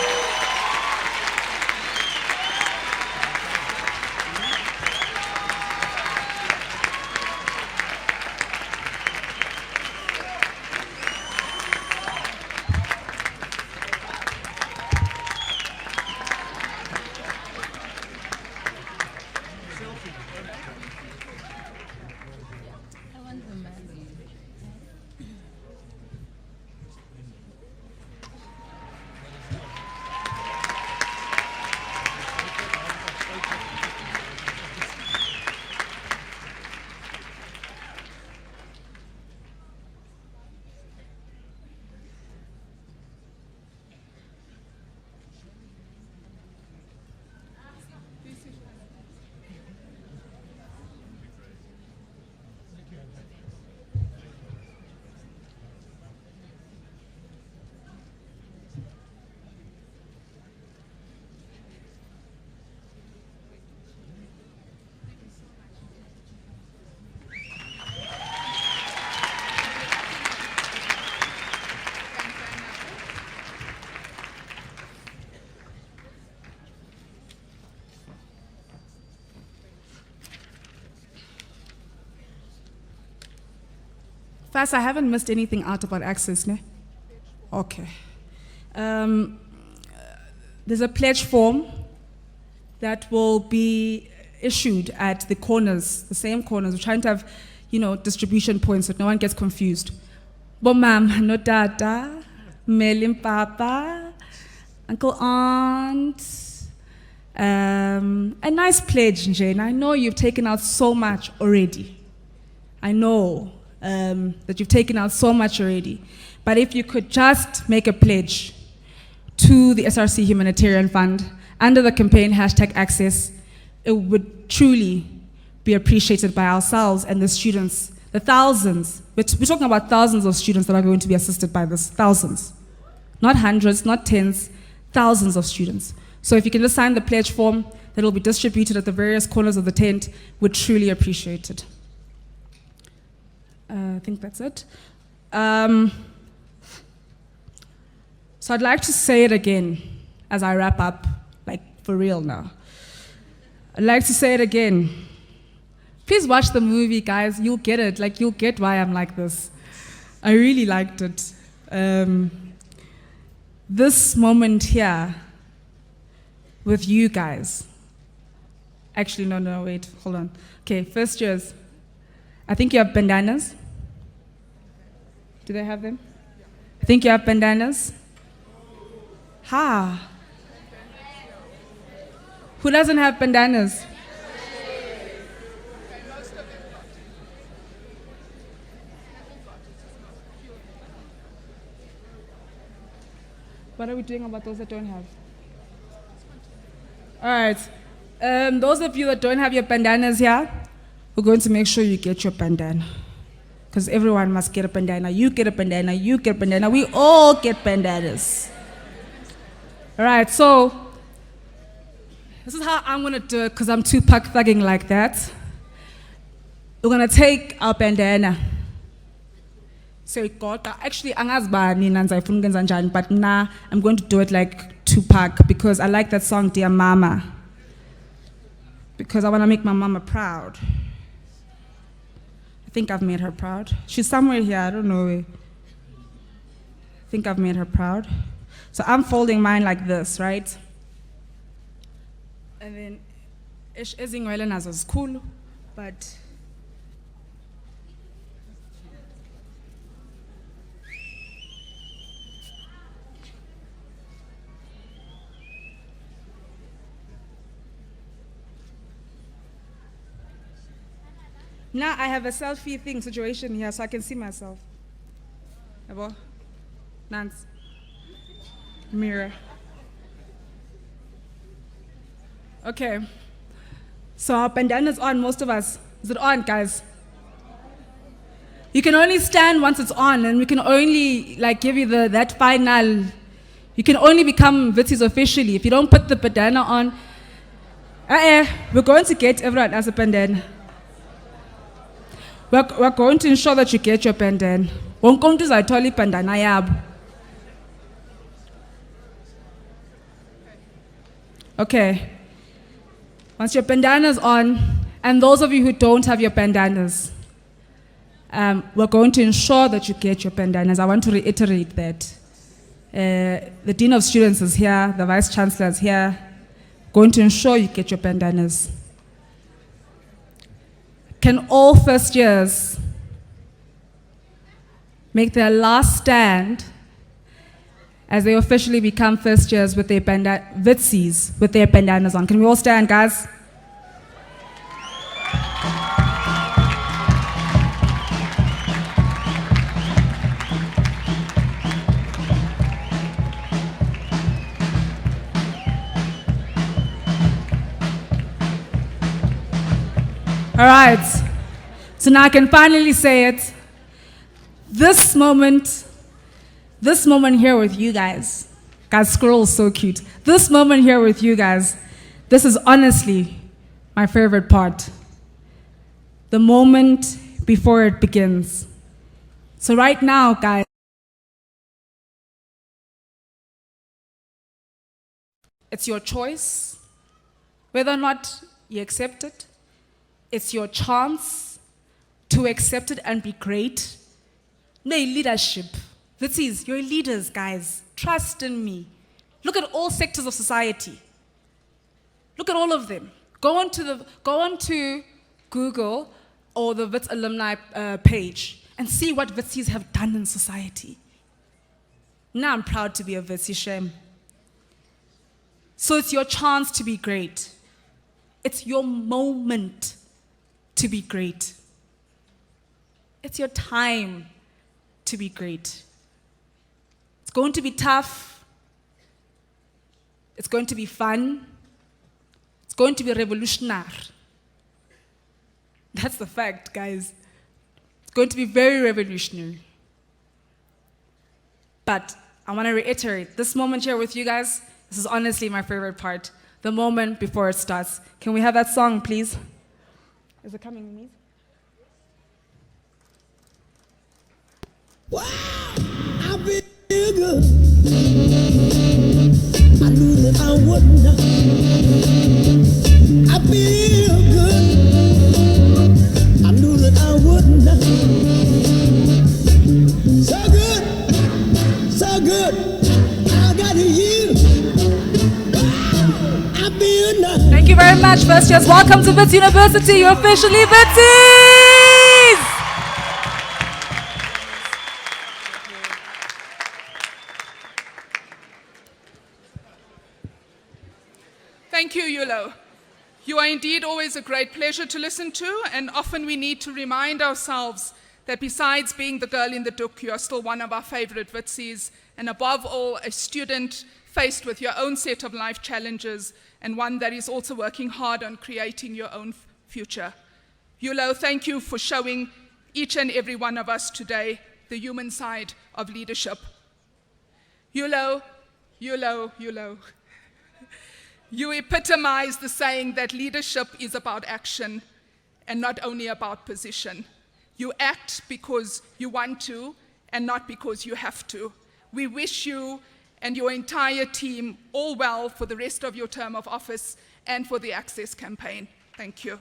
Fast, I haven't missed anything out about access, ne? Okay. There's a pledge form that will be issued at the corners, the same corners. We're trying to have, distribution points so no one gets confused. Bo mom, no dada, melim papa, uncle, aunt. A nice pledge, Jane. I know you've taken out so much already. I know that you've taken out so much already. But if you could just make a pledge to the SRC Humanitarian Fund under the campaign #access, it would truly be appreciated by ourselves and the students, the thousands. We're talking about thousands of students that are going to be assisted by this. Thousands. Not hundreds, not tens, thousands of students. So if you can just sign the pledge form that will be distributed at the various corners of the tent, we'd truly appreciate it. I think that's it. So I'd like to say it again as I wrap up, like for real now. I'd like to say it again. Please watch the movie, guys. You'll get it. Like, you'll get why I'm like this. I really liked it. This moment here with you guys. Actually, no, wait, hold on. Okay, first years. I think you have bandanas. Do they have them? I think you have bandanas. Ha. Who doesn't have bandanas? What are we doing about those that don't have? All right. Those of you that don't have your bandanas here, we're going to make sure you get your bandana. Because everyone must get a bandana. You get a bandana, you get a bandana. We all get bandanas. All right, so this is how I'm going to do it because I'm Tupac thugging like that. We're going to take our bandana. Say, God, actually, but nah, I'm going to do it like Tupac because I like that song, Dear Mama. Because I want to make my mama proud. I think I've made her proud. She's somewhere here, I don't know. I think I've made her proud. So I'm folding mine like this, right? And then, Ezingwele is cool, but now I have a selfie thing situation here so I can see myself. Abo? Nance. Mirror. Okay. So our bandana's on, most of us. Is it on, guys? You can only stand once it's on, and we can only give you that final. You can only become Witties officially if you don't put the bandana on. We're going to get everyone as a bandana. We're going to ensure that you get your bandana. Won't come to Zaitoli bandana yab. Okay. Once your bandana's on, and those of you who don't have your bandanas, we're going to ensure that you get your bandanas. I want to reiterate that. The Dean of Students is here, the Vice Chancellor is here, going to ensure you get your bandanas. Can all first years make their last stand as they officially become first years with their Witsies with their bandanas on? Can we all stand, guys? All right, so now I can finally say it. This moment here with you guys, squirrel is so cute. This moment here with you guys, this is honestly my favorite part. The moment before it begins. So right now, guys, it's your choice whether or not you accept it. It's your chance to accept it and be great No leadership. This is, you're leaders, guys. Trust in me. Look at all sectors of society. Look at all of them. Go onto Google or the Wits alumni page and see what Witsies have done in society. Now I'm proud to be a Witsie Shem. So it's your chance to be great. It's your moment to be great. It's your time to be great. It's going to be tough. It's going to be fun. It's going to be revolutionary. That's the fact, guys. It's going to be very revolutionary. But I want to reiterate, this moment here with you guys, this is honestly my favorite part. The moment before it starts. Can we have that song, please? Is it coming, Mies? Wow, I feel good. I knew that I wouldn't. I feel good. I knew that I wouldn't. So good, so good. I got you. Wow, I feel nothing. Thank you very much, first years. Welcome to Wits University. You're officially Witsies! Thank you, Yulo. You are indeed always a great pleasure to listen to, and often we need to remind ourselves that besides being the girl in the duk, you are still one of our favorite Witsies, and above all, a student faced with your own set of life challenges, and one that is also working hard on creating your own future. Yulo, thank you for showing each and every one of us today the human side of leadership. Yulo, Yulo, Yulo. You epitomize the saying that leadership is about action and not only about position. You act because you want to and not because you have to. We wish you and your entire team all well for the rest of your term of office and for the Access campaign. Thank you.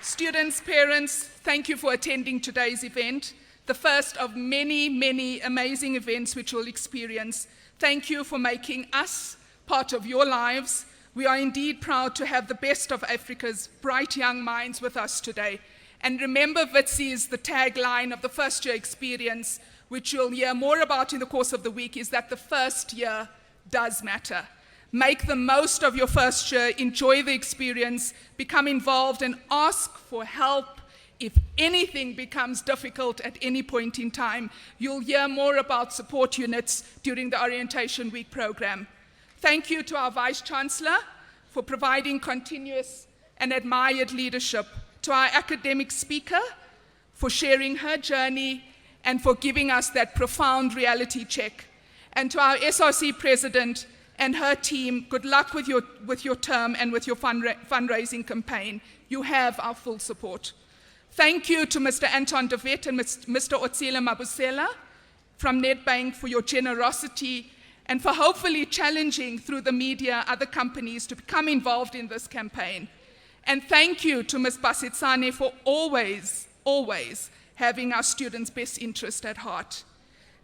Students, parents, thank you for attending today's event, the first of many, many amazing events which you'll experience. Thank you for making us part of your lives. We are indeed proud to have the best of Africa's bright young minds with us today. And remember, Witsie is the tagline of the first year experience, which you'll hear more about in the course of the week, is that the first year does matter. Make the most of your first year, enjoy the experience, become involved, and ask for help. If anything becomes difficult at any point in time, you'll hear more about support units during the Orientation Week program. Thank you to our Vice Chancellor for providing continuous and admired leadership, to our academic speaker for sharing her journey and for giving us that profound reality check, and to our SRC president and her team, good luck with your term and with your fundraising campaign. You have our full support. Thank you to Mr. Anton de Wet and Mr. Otsila Mabusela from Nedbank for your generosity and for hopefully challenging through the media other companies to become involved in this campaign. And thank you to Ms. Basitsane for always, always having our students' best interest at heart.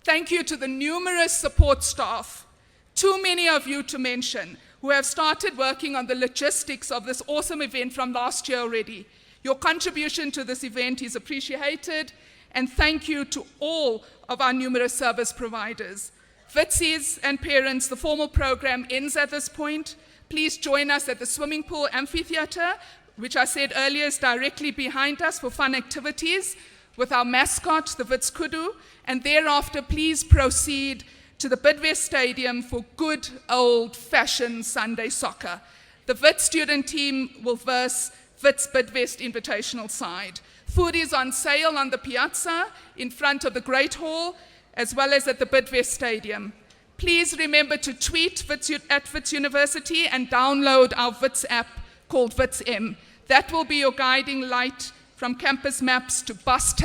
Thank you to the numerous support staff, too many of you to mention, who have started working on the logistics of this awesome event from last year already. Your contribution to this event is appreciated, and thank you to all of our numerous service providers. Witsies and parents, the formal program ends at this point. Please join us at the swimming pool amphitheater, which I said earlier is directly behind us for fun activities with our mascot, the Wits Kudu, and thereafter please proceed to the Bidvest Stadium for good old-fashioned Sunday soccer. The Wits student team will verse Wits Bidvest Invitational side. Food is on sale on the piazza in front of the Great Hall, as well as at the Bidvest Stadium. Please remember to tweet at Wits University and download our Wits app called Wits M. That will be your guiding light from campus maps to bus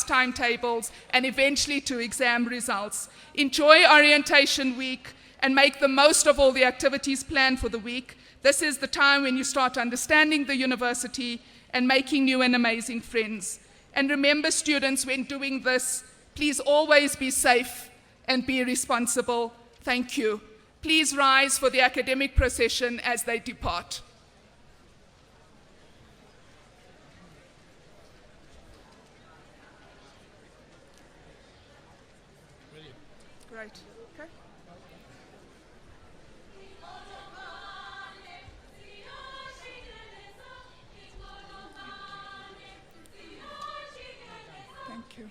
timetables and eventually to exam results. Enjoy Orientation Week and make the most of all the activities planned for the week. This is the time when you start understanding the university and making new and amazing friends. And remember, students, when doing this, please always be safe and be responsible. Thank you. Please rise for the academic procession as they depart. Great. Okay. Thank you.